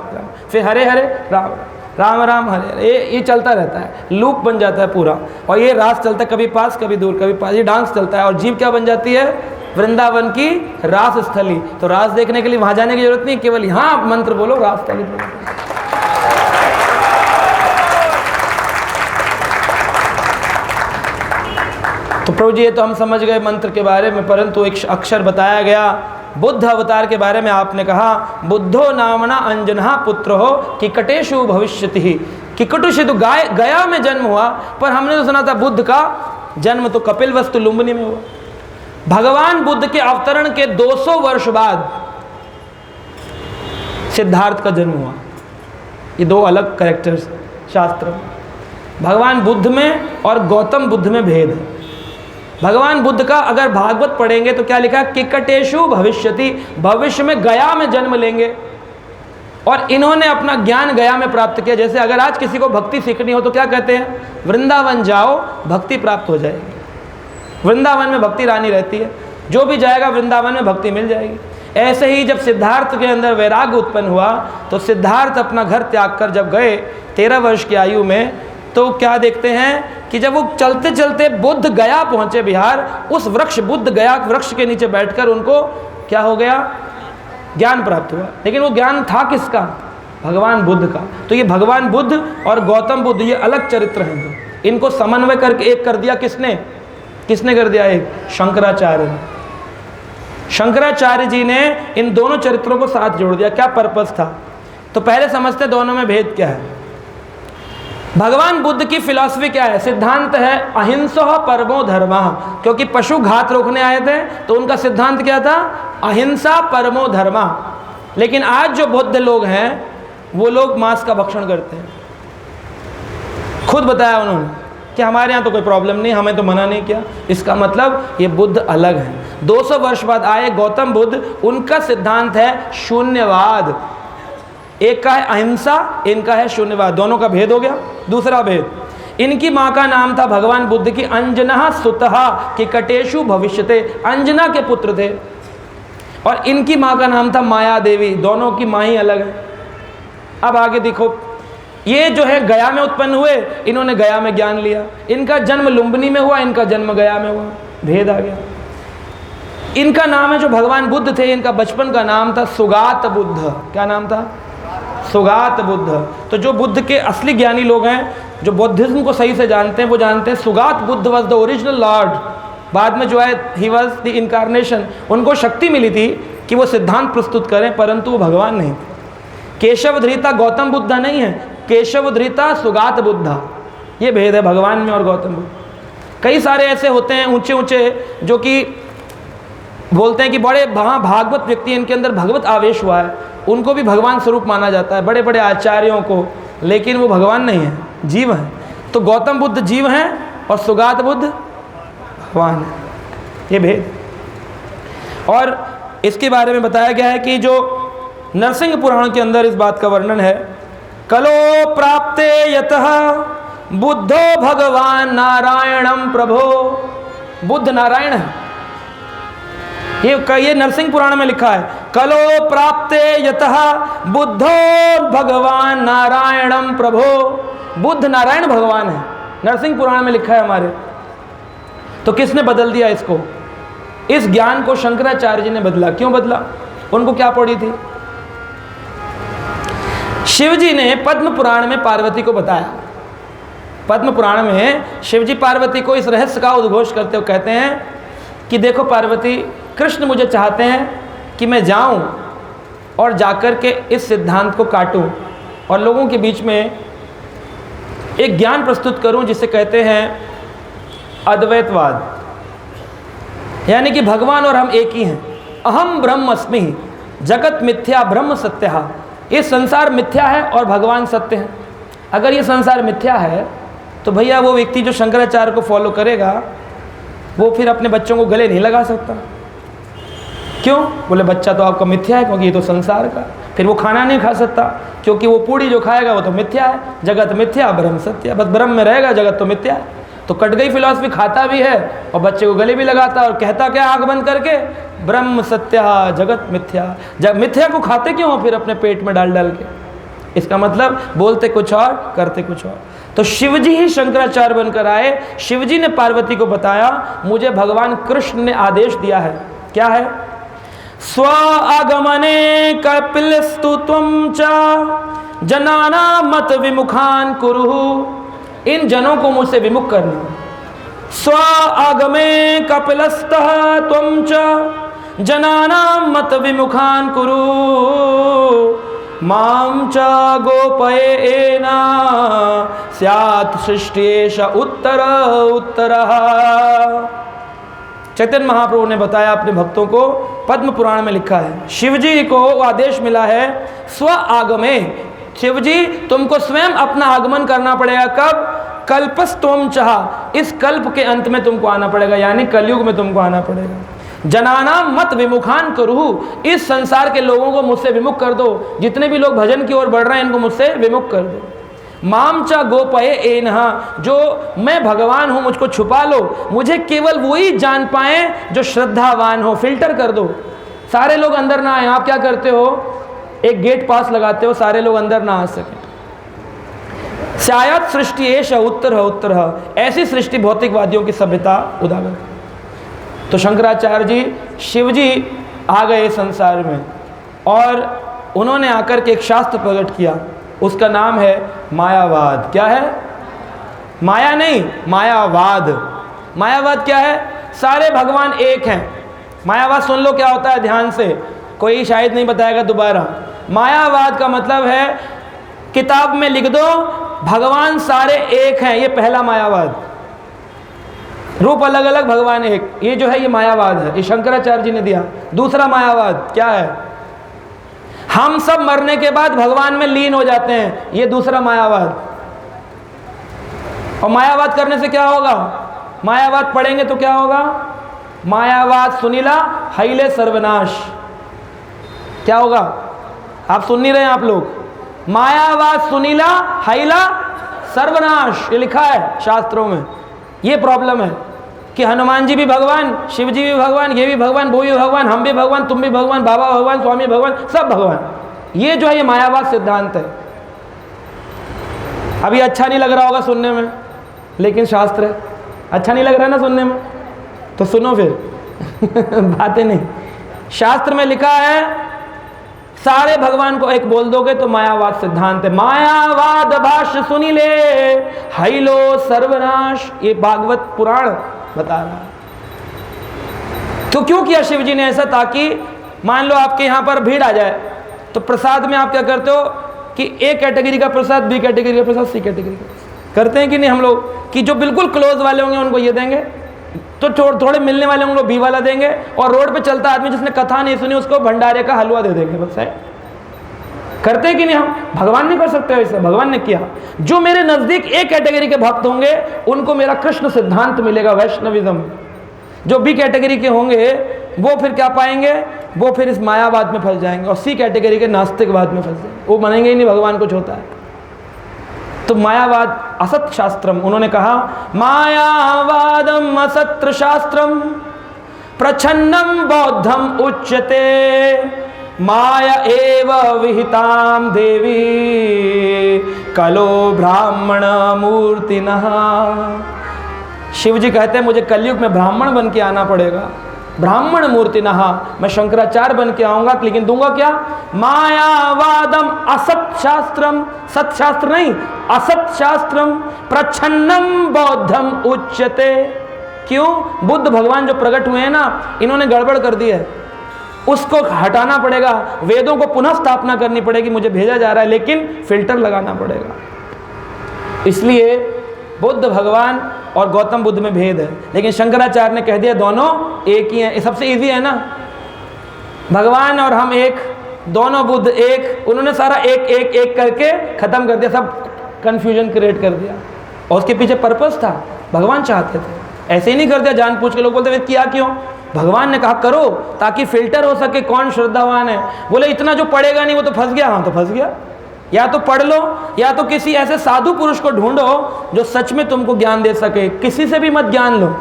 फिर हरे हरे राम। राम राम हरे हरे, ये चलता रहता है, लूप बन जाता है पूरा। और ये रास चलता है, कभी पास कभी दूर कभी पास, ये डांस चलता है। और जीव क्या बन जाती है? वृंदावन की रास स्थली। तो रास देखने के लिए वहाँ जाने की जरूरत नहीं, केवल यहाँ आप मंत्र बोलो, रास स्थली बोलो। तो प्रभु जी ये तो हम समझ गए मंत्र के बारे में, परंतु एक अक्षर बताया गया बुद्ध अवतार के बारे में। आपने कहा बुद्धो नामना अंजनहा पुत्र हो किकटेशु भविष्यति ही। किकटु से तो गया में जन्म हुआ, पर हमने तो सुना था बुद्ध का जन्म तो कपिलवस्तु लुम्बिनी में हुआ। भगवान बुद्ध के अवतरण के 200 वर्ष बाद सिद्धार्थ का जन्म हुआ। ये दो अलग कैरेक्टर्स शास्त्र में। भगवान बुद्ध में और गौतम बुद्ध में भेद है। भगवान बुद्ध का अगर भागवत पढ़ेंगे तो क्या लिखा? किकटेशु भविष्यति, भविष्य में गया में जन्म लेंगे। और इन्होंने अपना ज्ञान गया में प्राप्त किया। जैसे अगर आज किसी को भक्ति सीखनी हो तो क्या कहते हैं? वृंदावन जाओ, भक्ति प्राप्त हो जाएगी। वृंदावन में भक्ति रानी रहती है, जो भी जाएगा वृंदावन में भक्ति मिल जाएगी। ऐसे ही जब सिद्धार्थ के अंदर वैराग्य उत्पन्न हुआ तो सिद्धार्थ अपना घर त्याग कर जब गए 13 वर्ष की आयु में, तो क्या देखते हैं कि जब वो चलते चलते बुद्ध गया पहुँचे बिहार, उस वृक्ष बुद्ध गया वृक्ष के नीचे बैठकर उनको क्या हो गया? ज्ञान प्राप्त हुआ। लेकिन वो ज्ञान था किसका? भगवान बुद्ध का। तो ये भगवान बुद्ध और गौतम बुद्ध ये अलग चरित्र हैं। इनको समन्वय करके एक कर दिया किसने? किसने कर दिया? एक शंकराचार्य ने। शंकराचार्य जी ने इन दोनों चरित्रों को साथ जोड़ दिया। क्या पर्पस था? तो पहले समझते दोनों में भेद क्या है। भगवान बुद्ध की फिलॉसफी क्या है? सिद्धांत है अहिंसा परमो धर्मः, क्योंकि पशु घात रोकने आए थे तो उनका सिद्धांत क्या था? अहिंसा परमो धर्मः। लेकिन आज जो बौद्ध लोग हैं वो लोग मांस का भक्षण करते हैं। खुद बताया उन्होंने कि हमारे यहाँ तो कोई प्रॉब्लम नहीं, हमें तो मना नहीं किया। इसका मतलब ये बुद्ध अलग हैं। 200 वर्ष बाद आए गौतम बुद्ध, उनका सिद्धांत है शून्यवाद। एक का है अहिंसा, इनका है शून्यवाद। दोनों का भेद हो गया। दूसरा भेद, इनकी माँ का नाम था भगवान बुद्ध की अंजना सुतहा किकटेशु भविष्यते, अंजना के पुत्र थे। और इनकी माँ का नाम था माया देवी। दोनों की माँ ही अलग है। अब आगे देखो, ये जो है गया में उत्पन्न हुए, इन्होंने गया में ज्ञान लिया। इनका जन्म लुम्बिनी में हुआ, इनका जन्म गया में हुआ। भेद आ गया। इनका नाम है जो भगवान बुद्ध थे, इनका बचपन का नाम था सुगात बुद्ध। क्या नाम था? सुगात बुद्ध। तो जो बुद्ध के असली ज्ञानी लोग हैं, जो बौद्धिज्म को सही से जानते हैं, वो जानते हैं Sugata Buddha was the original lord. बाद में जो है ही वॉज द इनकारनेशन। उनको शक्ति मिली थी कि वो सिद्धांत प्रस्तुत करें, परंतु वो भगवान नहीं थे। केशव धृता गौतम बुद्ध नहीं है, केशव धृता सुगात बुद्ध। ये भेद है भगवान में और गौतम बुद्ध। कई सारे ऐसे होते हैं ऊंचे ऊंचे जो कि बोलते हैं कि बड़े भागवत व्यक्ति, इनके अंदर भगवत आवेश हुआ है, उनको भी भगवान स्वरूप माना जाता है, बड़े बड़े आचार्यों को। लेकिन वो भगवान नहीं है, जीव हैं। तो गौतम बुद्ध जीव हैं और सुगात बुद्ध भगवान है। ये भेद। और इसके बारे में बताया गया है कि जो नरसिंह पुराण के अंदर इस बात का वर्णन है, कलो प्राप्ते यतः बुद्धो भगवान नारायणम प्रभो। बुद्ध नारायण है। ये नरसिंह पुराण में लिखा है, कलो प्राप्ते यतः बुद्धो भगवान नारायणम प्रभो। बुद्ध नारायण भगवान है, नरसिंह पुराण में लिखा है हमारे। तो किसने बदल दिया इसको? इस ज्ञान को शंकराचार्य जी ने बदला। क्यों बदला? उनको क्या पड़ी थी? शिव जी ने पद्म पुराण में पार्वती को बताया। पद्म पुराण में शिव जी पार्वती को इस रहस्य का उद्घोष करते हुए कहते हैं कि देखो पार्वती, कृष्ण मुझे चाहते हैं कि मैं जाऊं और जाकर के इस सिद्धांत को काटूं और लोगों के बीच में एक ज्ञान प्रस्तुत करूं जिसे कहते हैं अद्वैतवाद, यानी कि भगवान और हम एक ही हैं। अहम ब्रह्म अस्मि, जगत मिथ्या ब्रह्म सत्यः। ये संसार मिथ्या है और भगवान सत्य है। अगर ये संसार मिथ्या है तो भैया वो व्यक्ति जो शंकराचार्य को फॉलो करेगा वो फिर अपने बच्चों को गले नहीं लगा सकता। क्यों? बोले बच्चा तो आपका मिथ्या है क्योंकि ये तो संसार का। फिर वो खाना नहीं खा सकता क्योंकि वो पूड़ी जो खाएगा वो तो मिथ्या है। जगत मिथ्या ब्रह्म सत्य, बस ब्रह्म में रहेगा, जगत तो मिथ्या है। तो कट गई फिलॉसफी। खाता भी है और बच्चे को गले भी लगाता और कहता क्या आंख बंद करके? ब्रह्म सत्य जगत मिथ्या। जब मिथ्या को खाते क्यों हो फिर अपने पेट में डाल डाल के? इसका मतलब बोलते कुछ और करते कुछ और। तो शिवजी ही शंकराचार्य बनकर आए। शिवजी ने पार्वती को बताया मुझे भगवान कृष्ण ने आदेश दिया है, क्या है? स्व आगमने कपिलस्तु त्वं च जनाना मत विमुखान कुरु। इन जनों को मुझसे विमुख करना। स्व आगमे कपिलस्तः त्वं च जनाना मत विमुखान कुरु मां च गोपयेना स्यात् सृष्टियेष उत्तर उत्तरः। चैतन्य महाप्रभु ने बताया अपने भक्तों को, पद्म पुराण में लिखा है, शिवजी को आदेश मिला है स्व आगमे। शिवजी तुमको स्वयं अपना आगमन करना पड़ेगा। कब? कल्पस्तोम चाह, इस कल्प के अंत में तुमको आना पड़ेगा, यानी कलयुग में तुमको आना पड़ेगा। जनाना मत विमुखान करूँ, इस संसार के लोगों को मुझसे विमुख कर दो। जितने भी लोग भजन की ओर बढ़ रहे हैं इनको मुझसे विमुख कर दो। माम चा गोपये एनहा, जो मैं भगवान हूँ मुझको छुपा लो, मुझे केवल वही जान पाए जो श्रद्धावान हो। फिल्टर कर दो, सारे लोग अंदर ना आए। आप क्या करते हो? एक गेट पास लगाते हो, सारे लोग अंदर ना आ सके। शायद सृष्टि एष उत्तर उत्तर, ऐसी सृष्टि भौतिकवादियों की सभ्यता उदागर। तो शंकराचार्य जी, शिव जी आ गए संसार में और उन्होंने आकर के एक शास्त्र प्रकट किया, उसका नाम है मायावाद। क्या है? माया नहीं, मायावाद। मायावाद क्या है? सारे भगवान एक हैं। मायावाद सुन लो क्या होता है ध्यान से, कोई शायद नहीं बताएगा दोबारा। मायावाद का मतलब है, किताब में लिख दो भगवान सारे एक हैं, ये पहला मायावाद। रूप अलग अलग भगवान एक, ये जो है ये मायावाद है, ये शंकराचार्य जी ने दिया। दूसरा मायावाद क्या है? हम सब मरने के बाद भगवान में लीन हो जाते हैं, ये दूसरा मायावाद। और मायावाद करने से क्या होगा? मायावाद पढ़ेंगे तो क्या होगा? मायावाद सुनीला हईले सर्वनाश। क्या होगा? आप सुन नहीं रहे हैं आप लोग। मायावाद सुनीला हईला सर्वनाश, ये लिखा है शास्त्रों में। ये प्रॉब्लम है कि हनुमान जी भी भगवान, शिव जी भी भगवान, ये भी भगवान, वो भी भगवान, हम भी भगवान, तुम भी भगवान, बाबा भगवान, स्वामी भगवान, सब भगवान। ये जो है ये मायावाद सिद्धांत है। अभी अच्छा नहीं लग रहा होगा सुनने में, लेकिन शास्त्र है। अच्छा नहीं लग रहा है ना सुनने में, तो सुनो फिर बातें नहीं। शास्त्र में लिखा है सारे भगवान को एक बोल दोगे तो मायावाद सिद्धांत है। मायावाद भाष्य सुनी ले हईलो सर्वनाश, ये भागवत पुराण बता रहा है। तो क्यों किया शिव जी ने ऐसा? ताकि मान लो आपके यहाँ पर भीड़ आ जाए तो प्रसाद में आप क्या करते हो कि ए कैटेगरी का प्रसाद, बी कैटेगरी का प्रसाद, सी कैटेगरी का प्रसाद करते हैं कि नहीं हम लोग? कि जो बिल्कुल क्लोज वाले होंगे उनको ये देंगे, तो थोड़े मिलने वाले होंगे बी वाला देंगे, और रोड पे चलता आदमी जिसने कथा नहीं सुनी उसको भंडारे का हलवा दे देंगे। बस है, करते हैं कि नहीं हम? भगवान नहीं कर सकते वैसे, भगवान ने किया। जो मेरे नजदीक ए कैटेगरी के भक्त होंगे उनको मेरा कृष्ण सिद्धांत मिलेगा, वैष्णविज्म। जो बी कैटेगरी के होंगे वो फिर क्या पाएंगे? वो फिर इस मायावाद में फंस जाएंगे, और सी कैटेगरी के नास्तिकवाद में फंस जाएंगे, वो मानेंगे ही नहीं भगवान कुछ होता है। तो मायावाद असत शास्त्रम, उन्होंने कहा मायावादम असत्र शास्त्रम प्रच्छन्नम बौद्धम उच्यते माया एव विहिताम देवी कलो ब्राह्मण मूर्तिनः। शिव जी कहते हैं मुझे कलयुग में ब्राह्मण बन के आना पड़ेगा, ब्राह्मण मूर्तिनः। मैं शंकराचार्य बन के आऊंगा, लेकिन दूंगा क्या? मायावादम असत शास्त्रम, सत शास्त्र नहीं असत शास्त्रम प्रच्छन्नम बौद्धम उच्यते। क्यों? बुद्ध भगवान जो प्रकट हुए हैं ना, इन्होंने गड़बड़ कर दी है, उसको हटाना पड़ेगा। वेदों को पुनः स्थापना करनी पड़ेगी। मुझे भेजा जा रहा है लेकिन फिल्टर लगाना पड़ेगा। इसलिए बुद्ध भगवान और गौतम बुद्ध में भेद है, लेकिन शंकराचार्य ने कह दिया दोनों एक ही हैं। ये सबसे इजी है ना, भगवान और हम एक, दोनों बुद्ध एक। उन्होंने सारा एक एक एक करके खत्म कर दिया, सब कंफ्यूजन क्रिएट कर दिया। और उसके पीछे पर्पस था, भगवान चाहते थे। ऐसे ही नहीं कर दिया जानबूझ के। लोग बोलते वे किया क्यों? भगवान ने कहा करो ताकि फिल्टर हो सके कौन श्रद्धावान है। बोले इतना जो पढ़ेगा नहीं वो तो फंस गया। हाँ तो फंस गया। या तो पढ़ लो, या तो किसी ऐसे साधु पुरुष को ढूंढो जो सच में तुमको ज्ञान दे सके। किसी से भी मत ज्ञान लो।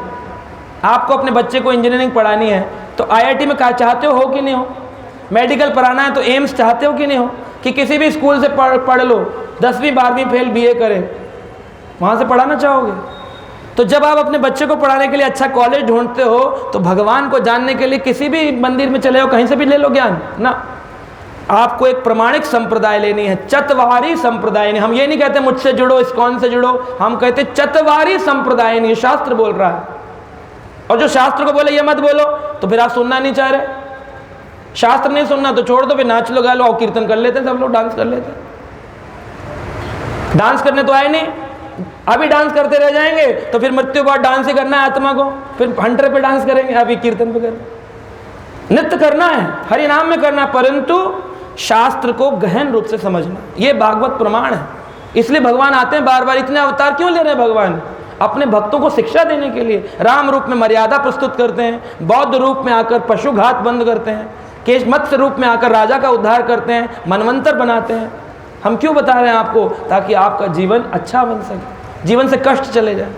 आपको अपने बच्चे को इंजीनियरिंग पढ़ानी है तो आईआईटी में चाहते हो कि नहीं हो? मेडिकल पढ़ाना है तो एम्स चाहते हो कि नहीं हो? कि किसी भी स्कूल से पढ़ लो, 10वीं 12वीं फेल BA करें, वहाँ से पढ़ाना चाहोगे? तो जब आप अपने बच्चे को पढ़ाने के लिए अच्छा कॉलेज ढूंढते हो तो भगवान को जानने के लिए किसी भी मंदिर में चले हो, कहीं से भी ले लो ज्ञान ना। आपको एक प्रमाणिक संप्रदाय लेनी है, चतवारी संप्रदाय नहीं। हम ये नहीं कहते मुझसे जुड़ो, इस्कॉन से जुड़ो, हम कहते चतवारी संप्रदाय नहीं। शास्त्र बोल रहा है, और जो शास्त्र को बोले ये मत बोलो तो फिर आप सुनना नहीं चाह रहे। शास्त्र नहीं सुनना तो छोड़ दो, फिर नाच लो गा लो और कीर्तन कर लेते हैं, सब लोग डांस कर लेते हैं। डांस करने तो आए नहीं, अभी डांस करते रह जाएंगे तो फिर मृत्यु बाद डांस ही करना है आत्मा को, फिर हंटर पे डांस करेंगे, अभी कीर्तन पे करेंगे। नृत्य करना है, हरि नाम में करना, परंतु शास्त्र को गहन रूप से समझना, ये भागवत प्रमाण है। इसलिए भगवान आते हैं बार बार। इतने अवतार क्यों ले रहे हैं भगवान? अपने भक्तों को शिक्षा देने के लिए। राम रूप में मर्यादा प्रस्तुत करते हैं, बौद्ध रूप में आकर पशुघात बंद करते हैं, केश मत्स्य रूप में आकर राजा का उद्धार करते हैं, मनवंतर बनाते हैं। हम क्यों बता रहे हैं आपको? ताकि आपका जीवन अच्छा बन सके, जीवन से कष्ट चले जाए।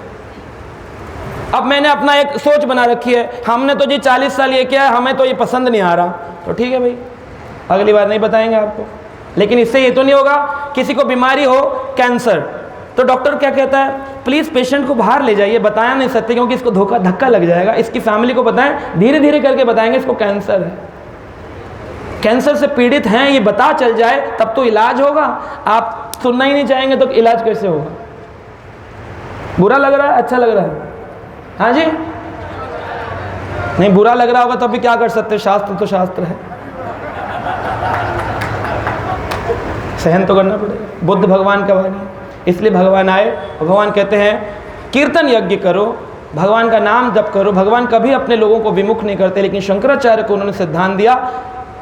अब मैंने अपना एक सोच बना रखी है, हमने तो जी 40 साल ये किया है, हमें तो ये पसंद नहीं आ रहा, तो ठीक है भाई, अगली बार नहीं बताएंगे आपको। लेकिन इससे ये तो नहीं होगा, किसी को बीमारी हो, कैंसर, तो डॉक्टर क्या कहता है, प्लीज़ पेशेंट को बाहर ले जाइए, बताया नहीं सकते क्योंकि इसको धक्का लग जाएगा, इसकी फैमिली को बताएं, धीरे धीरे करके बताएंगे इसको कैंसर है, कैंसर से पीड़ित हैं, ये बता चल जाए तब तो इलाज होगा। आप सुनना ही नहीं चाहेंगे तो इलाज कैसे होगा? बुरा लग रहा है, अच्छा लग रहा है? हाँ जी, नहीं बुरा लग रहा होगा तब भी क्या कर सकते, शास्त्र तो शास्त्र है, सहन तो करना पड़ेगा। बुद्ध भगवान का वाणी है, इसलिए भगवान आए और भगवान कहते हैं कीर्तन यज्ञ करो, भगवान का नाम जप करो। भगवान कभी अपने लोगों को विमुख नहीं करते, लेकिन शंकराचार्य को उन्होंने सिद्धांत दिया,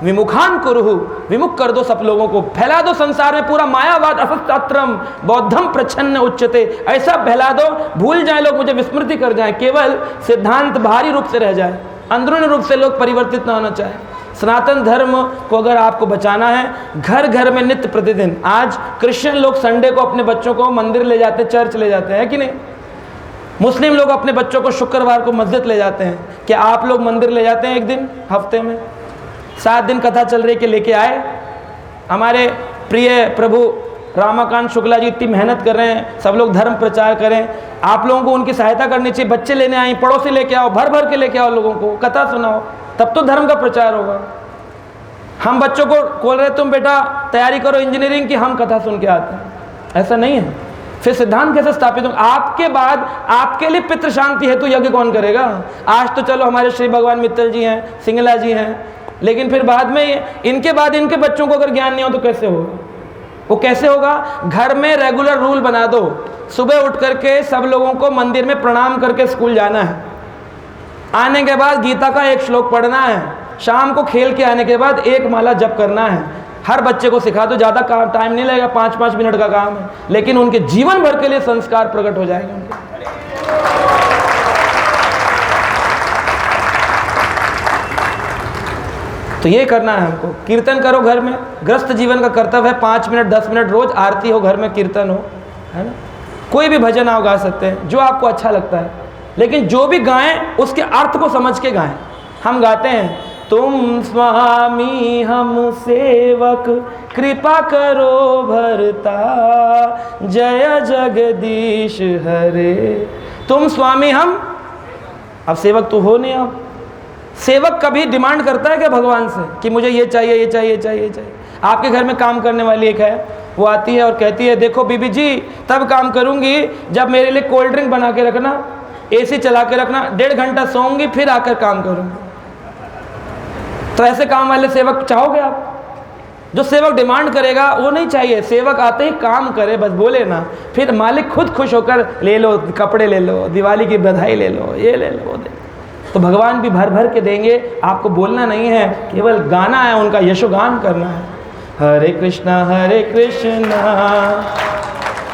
विमुखान कुरुहु, विमुख कर दो सब लोगों को, फैला दो संसार में पूरा मायावाद, असत्यात्रम बौद्धम प्रच्छन्न उच्चते, ऐसा फैला दो भूल जाए लोग, मुझे विस्मृति कर जाए, केवल सिद्धांत बाहरी रूप से रह जाए, अंदरूनी रूप से लोग परिवर्तित ना होना चाहे। सनातन धर्म को अगर आपको बचाना है, घर घर में नित्य प्रतिदिन, आज क्रिश्चियन लोग संडे को अपने बच्चों को मंदिर ले जाते हैं, चर्च ले जाते हैं कि नहीं? मुस्लिम लोग अपने बच्चों को शुक्रवार को मस्जिद ले जाते हैं। क्या आप लोग मंदिर ले जाते हैं एक दिन हफ्ते में? 7 दिन कथा चल रही कि लेके आए। हमारे प्रिय प्रभु रामाकांत शुक्ला जी इतनी मेहनत कर रहे हैं, सब लोग धर्म प्रचार करें, आप लोगों को उनकी सहायता करनी चाहिए। बच्चे लेने आए, पड़ोसी लेके आओ, भर भर के लेके आओ, लोगों को कथा सुनाओ, तब तो धर्म का प्रचार होगा। हम बच्चों को बोल रहे तुम बेटा तैयारी करो इंजीनियरिंग की, हम कथा सुन के आते हैं, ऐसा नहीं है। फिर सिद्धांत कैसे स्थापित होगा? आपके बाद आपके लिए पितृ शांति हेतु यज्ञ कौन करेगा? आज तो चलो हमारे श्री भगवान मित्तल जी हैं, सिंगला जी हैं, लेकिन फिर बाद में इनके बाद इनके बच्चों को अगर ज्ञान नहीं हो तो कैसे होगा? वो कैसे होगा? घर में रेगुलर रूल बना दो, सुबह उठ करके सब लोगों को मंदिर में प्रणाम करके स्कूल जाना है, आने के बाद गीता का एक श्लोक पढ़ना है, शाम को खेल के आने के बाद एक माला जप करना है। हर बच्चे को सिखा दो, ज़्यादा काम टाइम नहीं लगेगा, 5-5 मिनट का काम है, लेकिन उनके जीवन भर के लिए संस्कार प्रकट हो जाएंगे उनके। तो ये करना है हमको। कीर्तन करो घर में, ग्रस्त जीवन का कर्तव्य है, 5 मिनट 10 मिनट रोज आरती हो, घर में कीर्तन हो, है ना? कोई भी भजन आप गा सकते हैं जो आपको अच्छा लगता है, लेकिन जो भी गाएं उसके अर्थ को समझ के गाएं। हम गाते हैं तुम स्वामी हम सेवक कृपा करो भरता, जय जगदीश हरे। तुम स्वामी हम, अब सेवक तो हो नहीं। अब सेवक कभी डिमांड करता है क्या भगवान से कि मुझे ये चाहिए ये चाहिए ये चाहिए ये चाहिए? आपके घर में काम करने वाली एक है, वो आती है और कहती है देखो बीबी जी तब काम करूंगी जब मेरे लिए कोल्ड ड्रिंक बना के रखना, एसी चला के रखना, 1.5 घंटा सोऊंगी फिर आकर काम करूंगी। तो ऐसे काम वाले सेवक चाहोगे आप? जो सेवक डिमांड करेगा वो नहीं चाहिए। सेवक आते ही काम करे, बस बोले ना, फिर मालिक खुद खुश होकर ले लो कपड़े, ले लो दिवाली की बधाई, ले लो ये ले लो वो दे। तो भगवान भी भर भर के देंगे, आपको बोलना नहीं है, केवल गाना है, उनका यशोगान करना है। हरे कृष्णा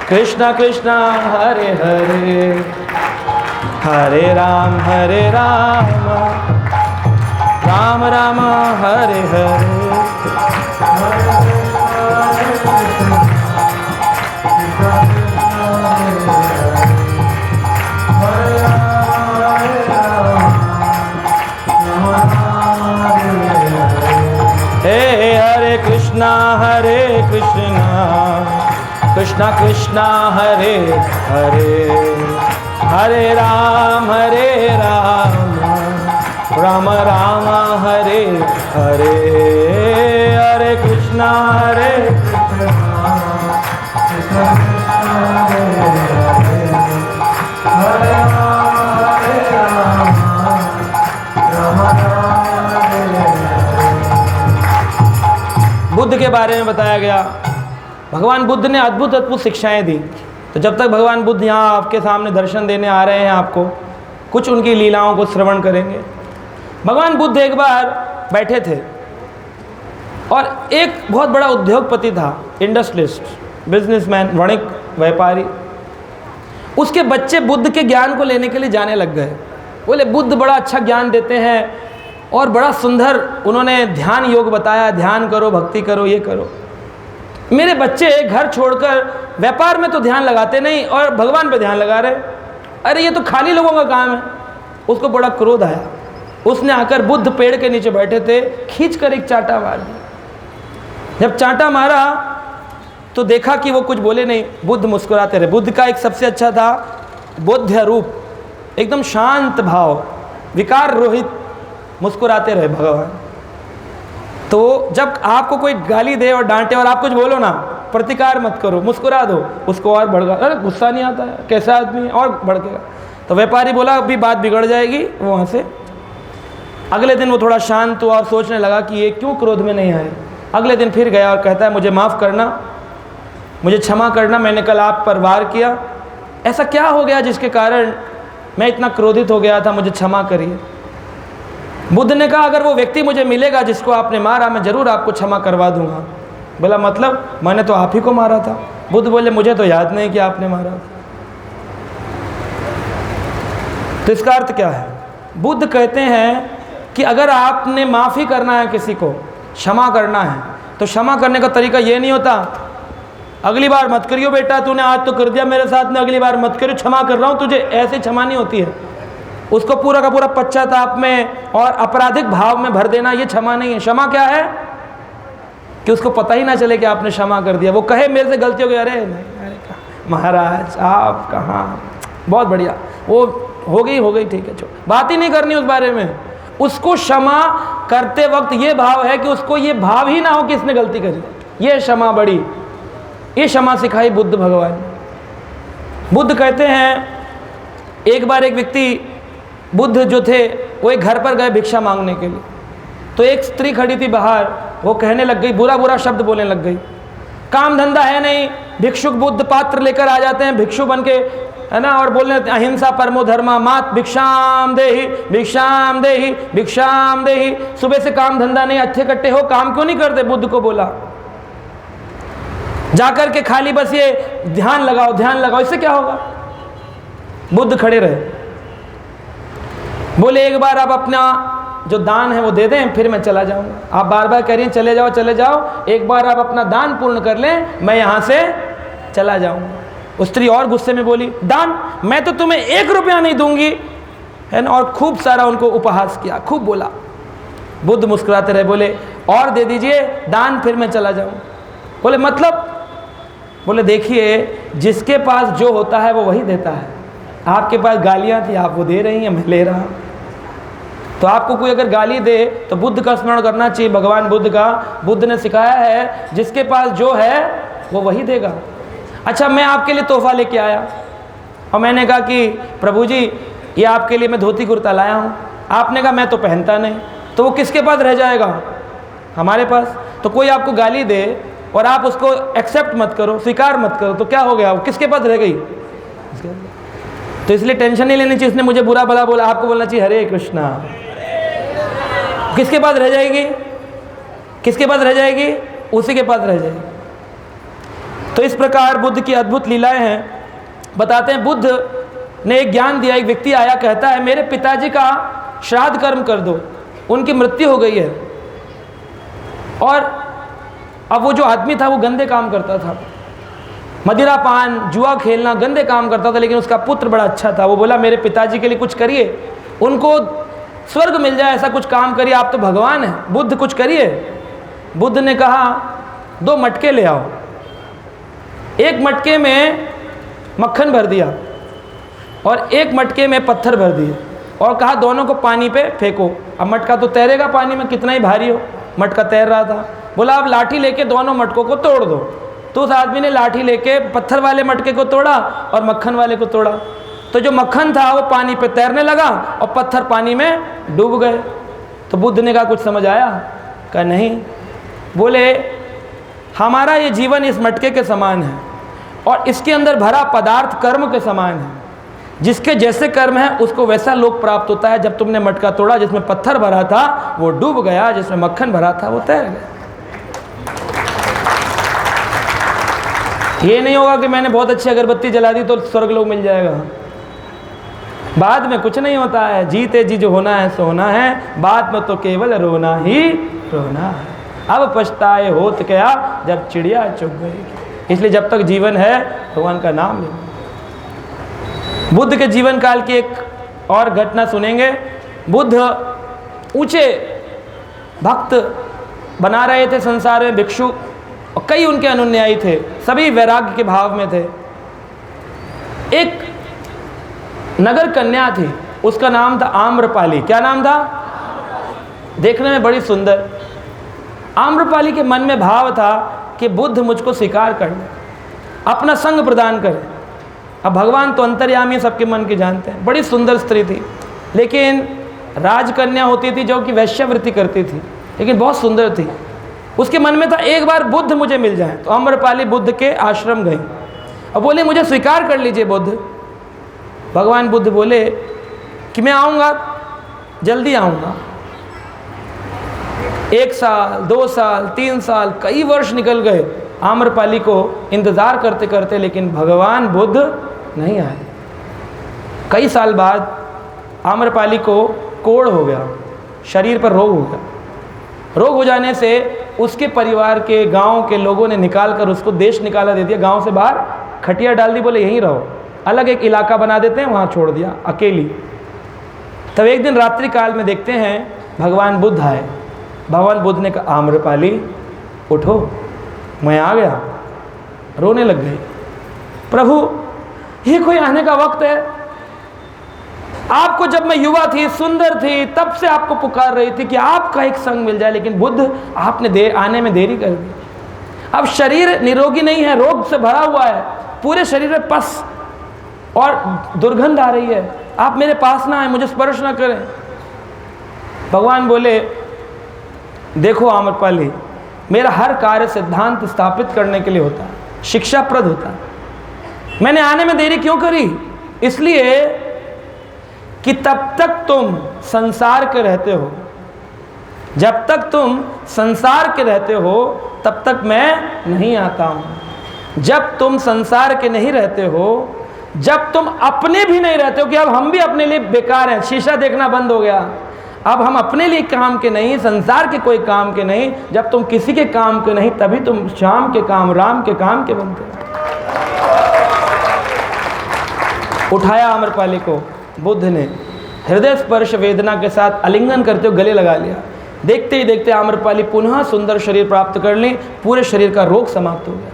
कृष्णा कृष्णा हरे हरे, हरे राम राम राम हरे हरे। हरे कृष्णा कृष्णा हरे हरे, हरे राम राम राम हरे हरे, हरे कृष्णा हरे कृष्ण हरे राम राम हरे बुद्ध के बारे में बताया गया। भगवान बुद्ध ने अद्भुत अद्भुत शिक्षाएं दी। तो जब तक भगवान बुद्ध यहाँ आपके सामने दर्शन देने आ रहे हैं, आपको कुछ उनकी लीलाओं को श्रवण करेंगे। भगवान बुद्ध एक बार बैठे थे और एक बहुत बड़ा उद्योगपति था, इंडस्ट्रियलिस्ट, बिजनेसमैन, वणिक, व्यापारी। उसके बच्चे बुद्ध के ज्ञान को लेने के लिए जाने लग गए। बोले बुद्ध बड़ा अच्छा ज्ञान देते हैं और बड़ा सुंदर उन्होंने ध्यान योग बताया, ध्यान करो, भक्ति करो, ये करो। मेरे बच्चे घर छोड़कर व्यापार में तो ध्यान लगाते नहीं और भगवान पे ध्यान लगा रहे। अरे ये तो खाली लोगों का काम है। उसको बड़ा क्रोध आया। उसने आकर बुद्ध पेड़ के नीचे बैठे थे, खींचकर एक चांटा मार दिया। जब चांटा मारा तो देखा कि वो कुछ बोले नहीं, बुद्ध मुस्कुराते रहे। बुद्ध का एक सबसे अच्छा था बोध्य रूप, एकदम शांत भाव, विकार रहित, मुस्कुराते रहे भगवान। तो जब आपको कोई गाली दे और डांटे और आप कुछ बोलो ना, प्रतिकार मत करो, मुस्कुरा दो, उसको और भड़का, अरे गुस्सा नहीं आता है, कैसा आदमी है, और भड़केगा। तो व्यापारी बोला अभी बात बिगड़ जाएगी, वहाँ से अगले दिन वो थोड़ा शांत हुआ और सोचने लगा कि ये क्यों क्रोध में नहीं आए। अगले दिन फिर गया और कहता है मुझे माफ़ करना, मुझे क्षमा करना, मैंने कल आप पर वार किया। ऐसा क्या हो गया जिसके कारण मैं इतना क्रोधित हो गया था, मुझे क्षमा करिए। बुद्ध ने कहा अगर वो व्यक्ति मुझे मिलेगा जिसको आपने मारा, मैं ज़रूर आपको क्षमा करवा दूंगा। बोला मतलब? मैंने तो आप ही को मारा था। बुद्ध बोले मुझे तो याद नहीं कि आपने मारा। तो इसका अर्थ क्या है? बुद्ध कहते हैं कि अगर आपने माफ़ी करना है, किसी को क्षमा करना है, तो क्षमा करने का तरीका ये नहीं होता अगली बार मत करियो बेटा, तूने आज तो कर दिया मेरे साथ में, अगली बार मत करियो, क्षमा कर रहा हूँ तुझे। ऐसे क्षमा नहीं होती है। उसको पूरा का पूरा पश्चाताप में और आपराधिक भाव में भर देना, ये क्षमा नहीं है। क्षमा क्या है कि उसको पता ही ना चले कि आपने क्षमा कर दिया। वो कहे मेरे से गलती हो गई, अरे नहीं, अरे महाराज आप कहाँ, बहुत बढ़िया, वो हो गई, ठीक है, छोड़, बात ही नहीं करनी उस बारे में। उसको क्षमा करते वक्त ये भाव है कि उसको ये भाव ही ना हो कि इसने गलती करी। ये क्षमा बड़ी, ये क्षमा सिखाई बुद्ध भगवान। बुद्ध कहते हैं एक बार एक व्यक्ति, बुद्ध जो थे वो एक घर पर गए भिक्षा मांगने के लिए। तो एक स्त्री खड़ी थी बाहर, वो कहने लग गई, बुरा बुरा शब्द बोलने लग गई। काम धंधा है नहीं, भिक्षुक बुद्ध पात्र लेकर आ जाते हैं भिक्षु बन के, है ना, और बोलने लगते अहिंसा परमो धर्मा, मात भिक्षाम देहि भिक्षाम देहि भिक्षाम देहि। सुबह से काम धंधा नहीं, अच्छे कट्टे हो, काम क्यों नहीं करते? बुद्ध को बोला जाकर के खाली बस ये ध्यान लगाओ, ध्यान लगाओ, इससे क्या होगा? बुद्ध खड़े रहे, बोले एक बार आप अपना जो दान है वो दे दें, फिर मैं चला जाऊंगा। आप बार बार कह रही हैं चले जाओ चले जाओ, एक बार आप अपना दान पूर्ण कर लें, मैं यहाँ से चला जाऊंगा। उस स्त्री और गुस्से में बोली, दान? मैं तो तुम्हें 1 रुपया नहीं दूंगी, है ना, और खूब सारा उनको उपहास किया, खूब बोला। बुद्ध मुस्कुराते रहे, बोले और दे दीजिए दान, फिर मैं चला जाऊँ। बोले मतलब? बोले देखिए जिसके पास जो होता है वो वही देता है। आपके पास गालियाँ थी, आप वो दे रही हैं, मैं ले रहा हूँ। तो आपको कोई अगर गाली दे तो बुद्ध का स्मरण करना चाहिए, भगवान बुद्ध का। बुद्ध ने सिखाया है जिसके पास जो है वो वही देगा। अच्छा, मैं आपके लिए तोहफा लेके आया और मैंने कहा कि प्रभु जी ये आपके लिए मैं धोती कुर्ता लाया हूँ। आपने कहा मैं तो पहनता नहीं, तो वो किसके पास रह जाएगा? हमारे पास। तो कोई आपको गाली दे और आप उसको एक्सेप्ट मत करो, स्वीकार मत करो, तो क्या हो गया? वो किसके पास रह गई? तो इसलिए टेंशन नहीं लेनी चाहिए, इसने मुझे बुरा भला बोला, आपको बोलना चाहिए हरे कृष्णा। किसके पास रह जाएगी? किसके पास रह जाएगी? उसी के पास रह जाएगी। तो इस प्रकार बुद्ध की अद्भुत लीलाएं हैं। बताते हैं बुद्ध ने एक ज्ञान दिया। एक व्यक्ति आया, कहता है मेरे पिताजी का श्राद्ध कर्म कर दो, उनकी मृत्यु हो गई है। और अब वो जो आदमी था वो गंदे काम करता था, मदिरा पान, जुआ खेलना, गंदे काम करता था, लेकिन उसका पुत्र बड़ा अच्छा था। वो बोला मेरे पिताजी के लिए कुछ करिए, उनको स्वर्ग मिल जाए, ऐसा कुछ काम करिए, आप तो भगवान हैं, बुद्ध कुछ करिए। बुद्ध ने कहा 2 मटके ले आओ, एक मटके में मक्खन भर दिया और एक मटके में पत्थर भर दिए और कहा दोनों को पानी पे फेंको। अब मटका तो तैरेगा पानी में, कितना ही भारी हो, मटका तैर रहा था। बोला अब लाठी लेके दोनों मटकों को तोड़ दो। तो उस आदमी ने लाठी लेके पत्थर वाले मटके को तोड़ा और मक्खन वाले को तोड़ा। तो जो मक्खन था वो पानी पे तैरने लगा और पत्थर पानी में डूब गए। तो बुद्ध ने कहा कुछ समझ आया? कहा नहीं। बोले हमारा ये जीवन इस मटके के समान है और इसके अंदर भरा पदार्थ कर्म के समान है। जिसके जैसे कर्म है उसको वैसा लोक प्राप्त होता है। जब तुमने मटका तोड़ा जिसमें पत्थर भरा था वो डूब गया, जिसमें मक्खन भरा था वो तैर गया। ये नहीं होगा कि मैंने बहुत अच्छी अगरबत्ती जला दी तो स्वर्ग लोक मिल जाएगा। बाद में कुछ नहीं होता है, जीते जी जो होना है सो होना है, बाद में तो केवल रोना ही रोना है। अब पछताए होत क्या जब चिड़िया चुग गई। इसलिए जब तक जीवन है भगवान का नाम लेना। बुद्ध के जीवन काल की एक और घटना सुनेंगे। बुद्ध ऊंचे भक्त बना रहे थे संसार में भिक्षु, और कई उनके अनुयायी थे, सभी वैराग्य के भाव में थे। एक नगर कन्या थी, उसका नाम था आम्रपाली। क्या नाम था? देखने में बड़ी सुंदर। आम्रपाली के मन में भाव था कि बुद्ध मुझको स्वीकार कर ले, अपना संग प्रदान करे। अब भगवान तो अंतर्यामी, सबके मन के जानते हैं। बड़ी सुंदर स्त्री थी, लेकिन राजकन्या होती थी जो कि वैश्यावृत्ति करती थी, लेकिन बहुत सुंदर थी। उसके मन में था एक बार बुद्ध मुझे मिल जाए। तो आम्रपाली बुद्ध के आश्रम गई और बोले मुझे स्वीकार कर लीजिए बुद्ध। भगवान बुद्ध बोले कि मैं आऊँगा, जल्दी आऊँगा। 1 साल, 2 साल, 3 साल, कई वर्ष निकल गए आम्रपाली को इंतज़ार करते करते, लेकिन भगवान बुद्ध नहीं आए। कई साल बाद आम्रपाली को कोढ़ हो गया, शरीर पर रोग हो गया। रोग हो जाने से उसके परिवार के, गांव के लोगों ने निकाल कर उसको देश निकाला दे दिया, गांव से बाहर खटिया डाल दी। बोले यहीं रहो, अलग एक इलाका बना देते हैं, वहाँ छोड़ दिया अकेली। तब एक दिन रात्रि काल में देखते हैं भगवान बुद्ध आए। भगवान बुद्ध ने कहा आम्रपाली उठो, मैं आ गया। रोने लग गई। प्रभु ये कोई आने का वक्त है? आपको जब मैं युवा थी, सुंदर थी, तब से आपको पुकार रही थी कि आपका एक संग मिल जाए, लेकिन बुद्ध आपने आने में देरी कर दी। अब शरीर निरोगी नहीं है, रोग से भरा हुआ है, पूरे शरीर में पस और दुर्गंध आ रही है। आप मेरे पास ना आए, मुझे स्पर्श ना करें। भगवान बोले देखो आम्रपाली, मेरा हर कार्य सिद्धांत स्थापित करने के लिए होता है, शिक्षाप्रद होता है। मैंने आने में देरी क्यों करी? इसलिए कि तब तक तुम संसार के रहते हो, जब तक तुम संसार के रहते हो तब तक मैं नहीं आता हूँ। जब तुम संसार के नहीं रहते हो, जब तुम अपने भी नहीं रहते हो, कि अब हम भी अपने लिए बेकार हैं, शीशा देखना बंद हो गया, अब हम अपने लिए काम के नहीं, संसार के कोई काम के नहीं। जब तुम किसी के काम के नहीं, तभी तुम श्याम के काम, राम के काम के बनते हो। उठाया आम्रपाली को बुद्ध ने, हृदय स्पर्श वेदना के साथ आलिंगन करते हुए गले लगा लिया। देखते ही देखते आम्रपाली पुनः सुंदर शरीर प्राप्त कर ली, पूरे शरीर का रोग समाप्त हो गया।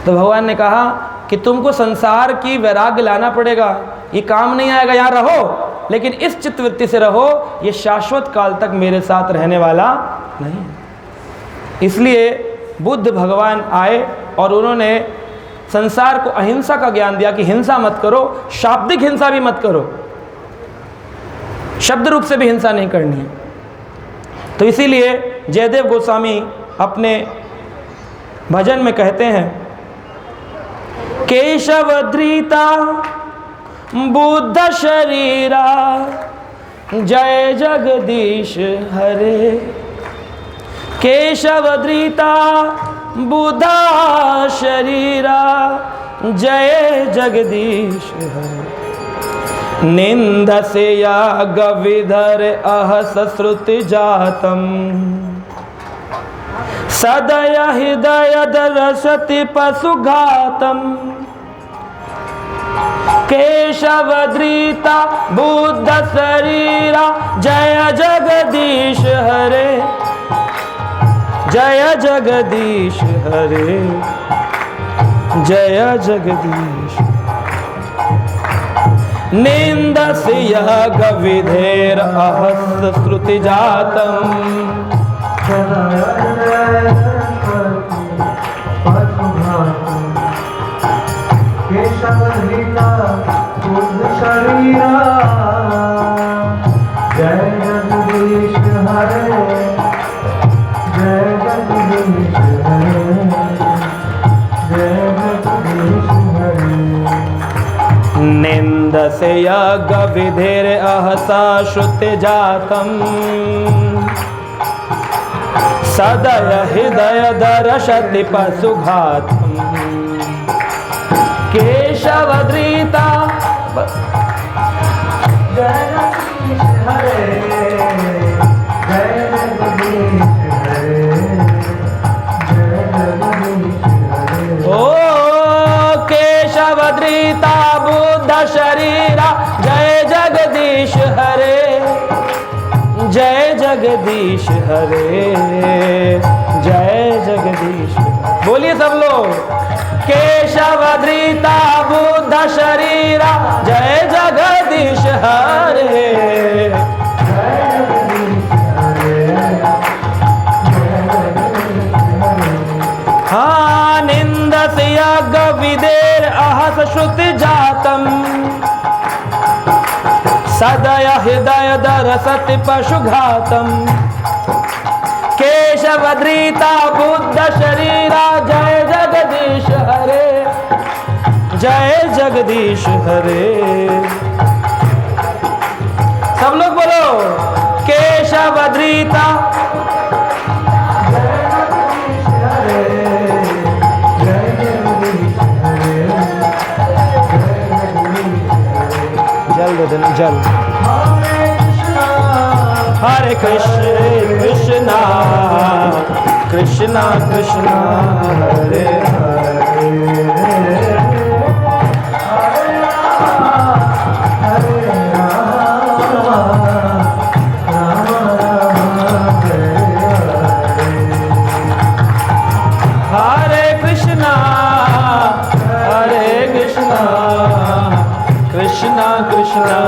तो भगवान ने कहा कि तुमको संसार की वैराग्य लाना पड़ेगा, ये काम नहीं आएगा। यहाँ रहो, लेकिन इस चित्तवृत्ति से रहो, ये शाश्वत काल तक मेरे साथ रहने वाला नहीं। इसलिए बुद्ध भगवान आए और उन्होंने संसार को अहिंसा का ज्ञान दिया कि हिंसा मत करो, शाब्दिक हिंसा भी मत करो, शब्द रूप से भी हिंसा नहीं करनी है। तो इसीलिए जयदेव गोस्वामी अपने भजन में कहते हैं, केशव धृता बुद्ध शरीरा जय जगदीश हरे। केशव धृता बुद्ध शरीरा जय जगदीश हरे। निंदसे या गविधर अहस श्रुति जातम सदय हृदय दरसति पशुघातम। केशव धृता बुद्ध शरीरा जय जगदीश हरे, जय जगदीश हरे। जय जगदीश। निंदस्य गविधेर अहस्य श्रुति जातम् केशवधृता बुद्ध शरीरा जय जगदीश हरे जय जगदीश हरे जय जगदीश हरे। निंदस्य गविधेर अहसा श्रुति जातम् सदय हृदय दर्शति पशुघातम् केशवधृता जय जगदीश हरे जय जगदीश हरे जय जगदीश हरे। ओ केशवधृता बुद्ध शरीरा जय जगदीश हरे जय जगदीश हरे जय जगदीश। बोलिए सब लोग। केशवधृता बुद्ध शरीरा जय जगदीश हरे जय जगदीश हरे जय जगदीश हरे। हाँ निंदस्य गविधेर अहस श्रुति जातम् सदय हृदय दर्शति पशुघातम् केशवधृता बुद्ध शरीरा जय जगदीश हरे जय जगदीश हरे। सब लोग बोलो। केशवधृता जय जगदीश हरे जय जगदीश हरे जय जगदीश हरे। जल दे देना जल। हरे कृष्ण हरे कृष्णा कृष्णा कृष्णा हरे हरे हरे राम राम राम हरे हरे कृष्णा कृष्णा कृष्णा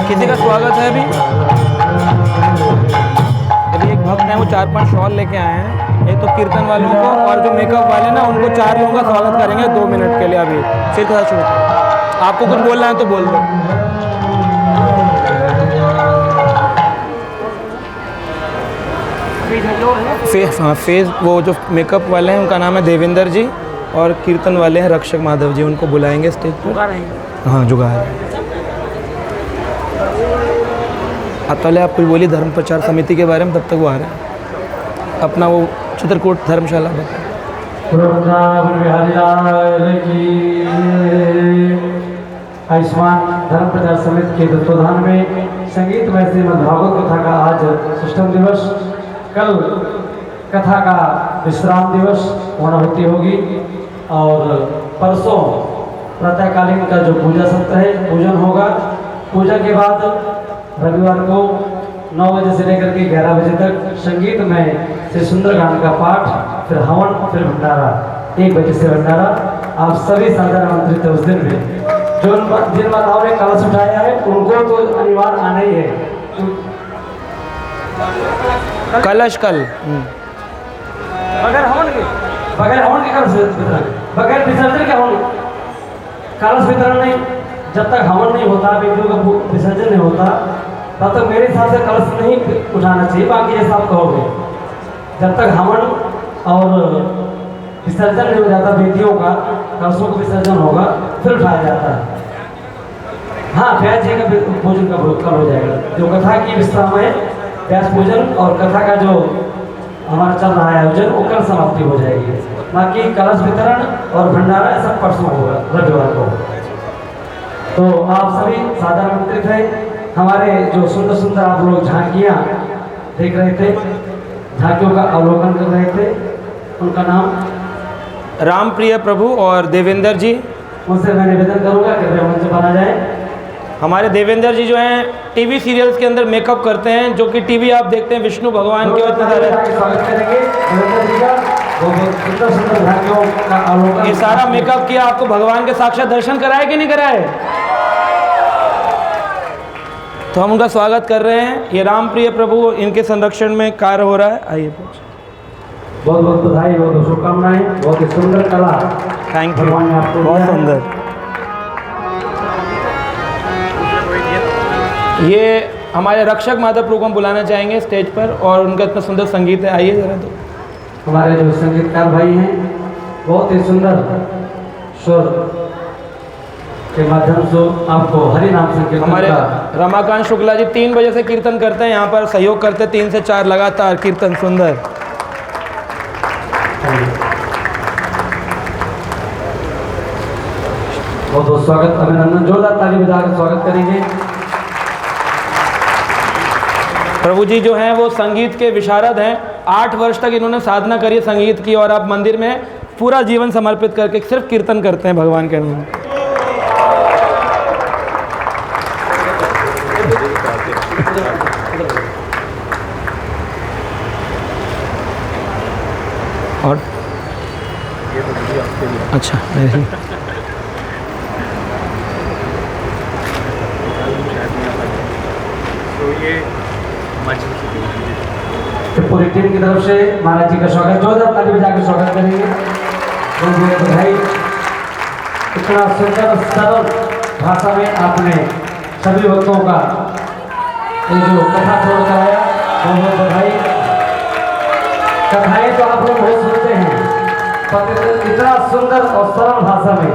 किसी का स्वागत है अभी? अभी एक भक्त हैं, वो 4-5 शॉल लेके आए हैं। एक तो कीर्तन वालों को और जो मेकअप वाले ना उनको 4 लोगों का स्वागत करेंगे 2 मिनट के लिए। अभी फिर कथा शुरू। आपको कुछ बोलना है तो बोल दो। फेस वो जो मेकअप वाले हैं उनका नाम है देवेंद्र जी, और कीर्तन वाले हैं रक्षक माधव जी। उनको बुलाएंगे स्टेज पर। हाँ, जुगाड़। अब पहले आप कुछ बोलिए धर्म प्रचार समिति के बारे में, तब तक वो आ रहे हैं। अपना वो चित्रकूट धर्मशाला बताएं। आयुष्मान धर्म प्रचार समिति के तत्वाधान में संगीतमय श्रीमद् भागवत कथा का आज सिस्टम दिवस, कल कथा का विश्राम दिवस पूर्णाहुति होगी, और परसों प्रातःकालीन का जो पूजा सत्र है पूजन होगा। पूजा के बाद रविवार को 9 बजे से लेकर के 11 बजे तक संगीत में श्री सुंदरकांड का पाठ, फिर हवन, फिर भंडारा। 1 बजे से भंडारा। आप सभी साधारण आमंत्रित है उस दिन में। जो जिन माताओं ने कलश उठाया है उनको तो अनिवार्य आना ही है। कलश कल बगैर हवन के कलश वितरण, बगैर विसर्जन के हवन कलश वितरण नहीं। जब तक हवन नहीं होता, बेटियों का विसर्जन नहीं होता, तब तक मेरे हिसाब से कलश नहीं उठाना चाहिए। बाकी जैसा आप कहोगे, जब तक हवन और विसर्जन नहीं हो जाता बेटियों का, कलशों का विसर्जन होगा, फिर उठाया जाता है। हाँ, व्यास जी का भोजन कल हो जाएगा। जो कथा की विश्राम है, व्यास भोजन और कथा का जो हमारा चल रहा है आयोजन, वो कल समाप्ति हो जाएगी। बाकी कलश वितरण और भंडारा सब परसों होगा रविवार को। तो आप सभी साधारण आमंत्रित हैं। हमारे जो सुंदर सुंदर आप लोग झांकियाँ देख रहे थे, झांकियों का अवलोकन कर रहे थे, उनका नाम राम प्रिय प्रभु और देवेंद्र जी। उनसे मैं निवेदन करूँगा कि वे मंच पर आ जाए। हमारे देवेंद्र जी जो हैं टीवी सीरियल्स के अंदर मेकअप करते हैं, जो कि टीवी आप देखते हैं विष्णु भगवान के स्वागत करेंगे देवेंद्र जी का। बहुत सुंदर सुंदर झांकियों का अवलोकन। ये सारा मेकअप किया, आपको भगवान के साक्षात दर्शन कराए कि नहीं कराए? तो हम उनका स्वागत कर रहे हैं। ये राम प्रिय प्रभु, इनके संरक्षण में कार्य हो रहा है। आइए, बहुत बहुत बधाई, बहुत बहुत शुभकामनाएं। बहुत ही सुंदर कला, थैंक यू, भगवान ने आपको बहुत दिया है। सुंदर। ये हमारे रक्षक माता प्रभु को हम बुलाना चाहेंगे स्टेज पर, और उनका इतना सुंदर संगीत है। आइए जरा। तो हमारे जो संगीतकार भाई हैं, बहुत ही सुंदर स्वर के माध्यम से आपको हरि नाम संकीर्तन हमारे का रमाकांत शुक्ला जी 3 बजे से कीर्तन करते हैं, यहाँ पर सहयोग करते हैं 3 से 4 लगातार कीर्तन। सुंदर। बहुत बहुत स्वागत, अभिनंदन, जोरदार ताली बजाकर स्वागत करेंगे। प्रभु जी जो हैं वो संगीत के विशारद हैं। 8 वर्ष तक इन्होंने साधना करी संगीत की, और आप मंदिर में पूरा जीवन समर्पित करके सिर्फ कीर्तन करते हैं भगवान के नाम। और अच्छा, तो ये पूरी टीम की तरफ से महाराज जी का स्वागत, जोरदार ताली बजाकर स्वागत करेंगे। बहुत बहुत बधाई। इतना सुंदर सरल भाषा में आपने सभी भक्तों का ये जो कथा छोड़ कराया, बहुत बहुत बधाई। कथाएं तो आप लोग बहुत सुनते हैं, पर इतना सुंदर और सरल भाषा में,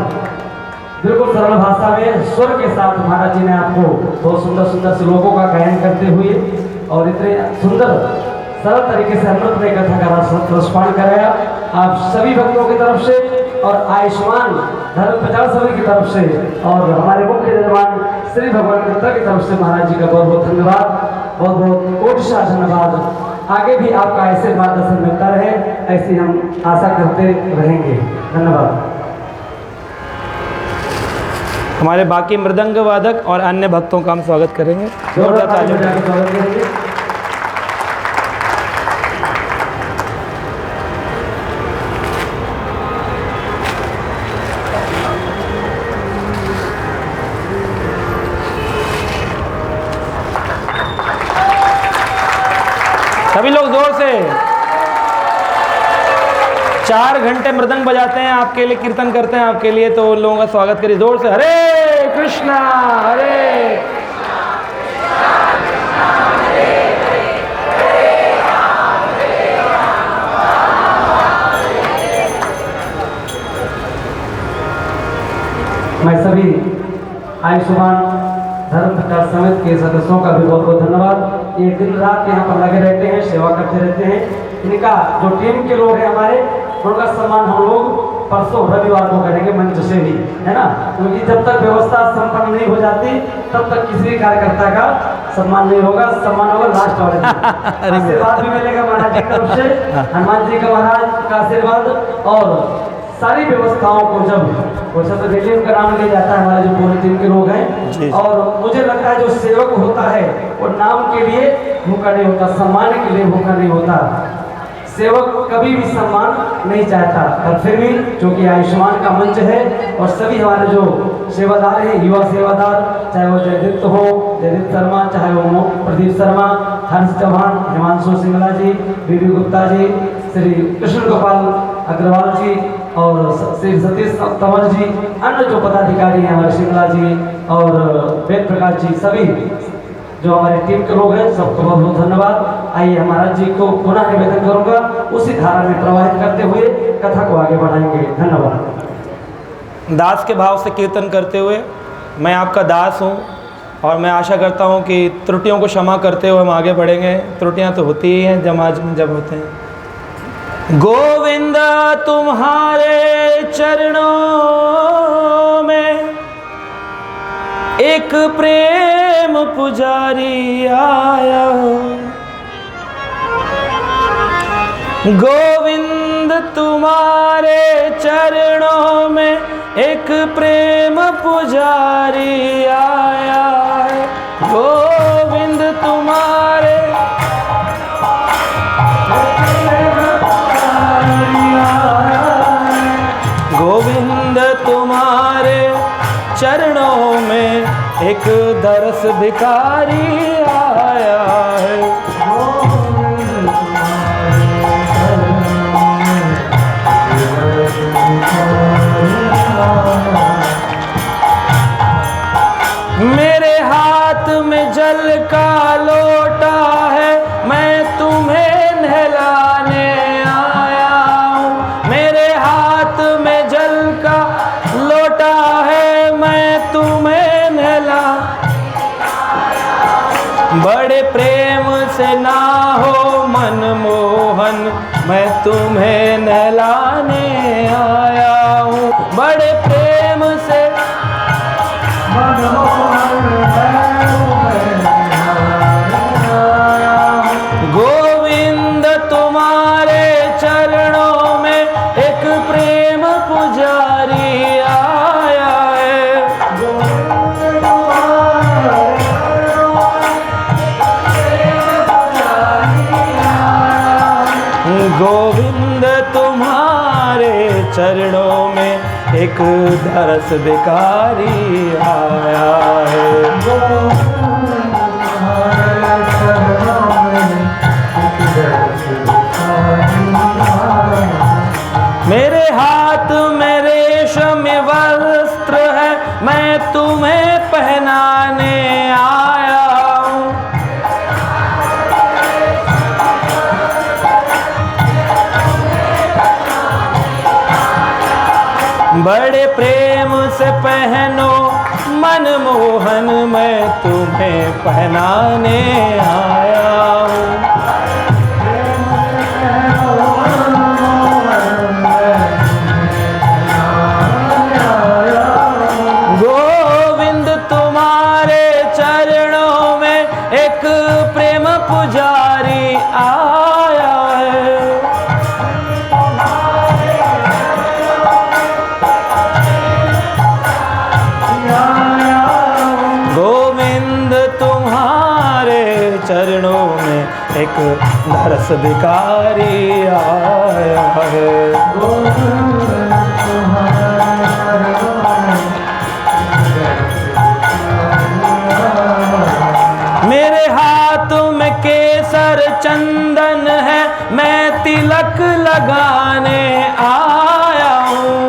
बिल्कुल सरल भाषा में स्वर के साथ महाराज जी ने आपको बहुत सुंदर सुंदर श्लोकों का गायन करते हुए और इतने सुंदर सरल तरीके से अमृत में कथा का रसपान कराया। आप सभी भक्तों की तरफ से और आयुष्मान धर्म प्रचार समिति की तरफ से और हमारे मुख्य निर्माण श्री भगवान मित्र की तरफ से महाराज जी का बहुत बहुत धन्यवाद, बहुत बहुत कोटिशा धन्यवाद। आगे भी आपका ऐसे मार्गदर्शन मिलता रहे, ऐसी हम आशा करते रहेंगे। धन्यवाद। हमारे बाकी मृदंग वादक और अन्य भक्तों का हम स्वागत करेंगे। जोरदार ताली बजाकर स्वागत करेंगे। सभी लोग जोर से। 4 घंटे मृदंग बजाते हैं आपके लिए, कीर्तन करते हैं आपके लिए, तो उन लोगों का स्वागत करिए जोर से। हरे कृष्णा हरे। मैं सभी आयुष्मान धर्म प्रचार समिति के सदस्यों का भी बहुत बहुत धन्यवाद। ये दिन रात यहाँ पर लगे रहते हैं, सेवा करते रहते हैं। इनका जो टीम के लोग हैं हमारे, उनका सम्मान हम लोग परसों रविवार को करेंगे मंच से ही, है ना, क्योंकि जब तक व्यवस्था संपन्न नहीं हो जाती तब तक किसी भी कार्यकर्ता का सम्मान नहीं होगा। सम्मान होगा लास्ट वाले दिन। आशीर्वाद भी मिलेगा महाराज जी की तरफ से, हनुमान जी का महाराज का आशीर्वाद, और सारी व्यवस्थाओं को जब वो सब दिल्ली उनका नाम लिया जाता है, हमारे जो पूरे टीम के लोग हैं। और मुझे लगता है जो सेवक होता है वो नाम के लिए भूखा नहीं होता, सम्मान के लिए भूखा नहीं होता। सेवक कभी भी सम्मान नहीं चाहता, पर फिर भी क्योंकि आयुष्मान का मंच है और सभी हमारे जो सेवादार हैं, युवा सेवादार, चाहे वो जयदीप्त हो, जयदीप शर्मा, चाहे वो प्रदीप शर्मा, हर्ष चौहान, हिमांशु सिंगला जी, बीबी गुप्ता जी, श्री कृष्ण गोपाल अग्रवाल जी और श्री सतीश तंवर जी, अन्य जो पदाधिकारी हैं हमारे सिंगला जी और वेद प्रकाश जी, सभी जो हमारी टीम के लोग हैं, सबको बहुत बहुत धन्यवाद। आइए महाराज जी को पुनः निवेदन करूंगा, उसी धारा में प्रवाहित करते हुए कथा को आगे बढ़ाएंगे। धन्यवाद। दास के भाव से कीर्तन करते हुए, मैं आपका दास हूँ और मैं आशा करता हूँ कि त्रुटियों को क्षमा करते हुए हम आगे बढ़ेंगे। त्रुटियाँ तो होती ही हैं समाज में जब होते हैं। गोविंद तुम्हारे चरणों में एक प्रेम पुजारी आया, गोविंद तुम्हारे चरणों में एक प्रेम पुजारी आया है। गोविंद तुम्हारे गोविंद तुम्हारे चरणों में एक दरस भिखारी आया है। मेरे हाथ में जल का लोटा है, मैं तुम्हें नहलाने आया हूँ। मेरे हाथ में जल का लोटा है, मैं तुम्हें नहला। बड़े प्रेम से ना हो मनमोहन, मैं तुम्हें नहलाने आया हूँ। बड़े प्रेम से गोविंद तुम्हारे चरणों में एक प्रेम पुजारी आया है। गोविंद तुम्हारे चरणों में एक दरस भिखारी आया है। मेरे हाथ में रेशम वस्त्र है, मैं तुम्हें पहनाने आया हूँ। बड़े प्रेम से पहनो मनमोहन, मैं तुम्हें पहनाने आया हूँ। गोविंद तुम्हारे चरणों में एक प्रेम पुजारी आया है। गोविंद तुम्हारे चरणों में एक दरस भिखारी आया है। मेरे हाथ में केसर चंदन है, मैं तिलक लगाने आया हूँ।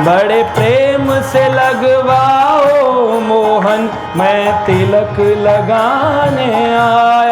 बड़े प्रेम से लगवाओ मोहन, मैं तिलक लगाने आया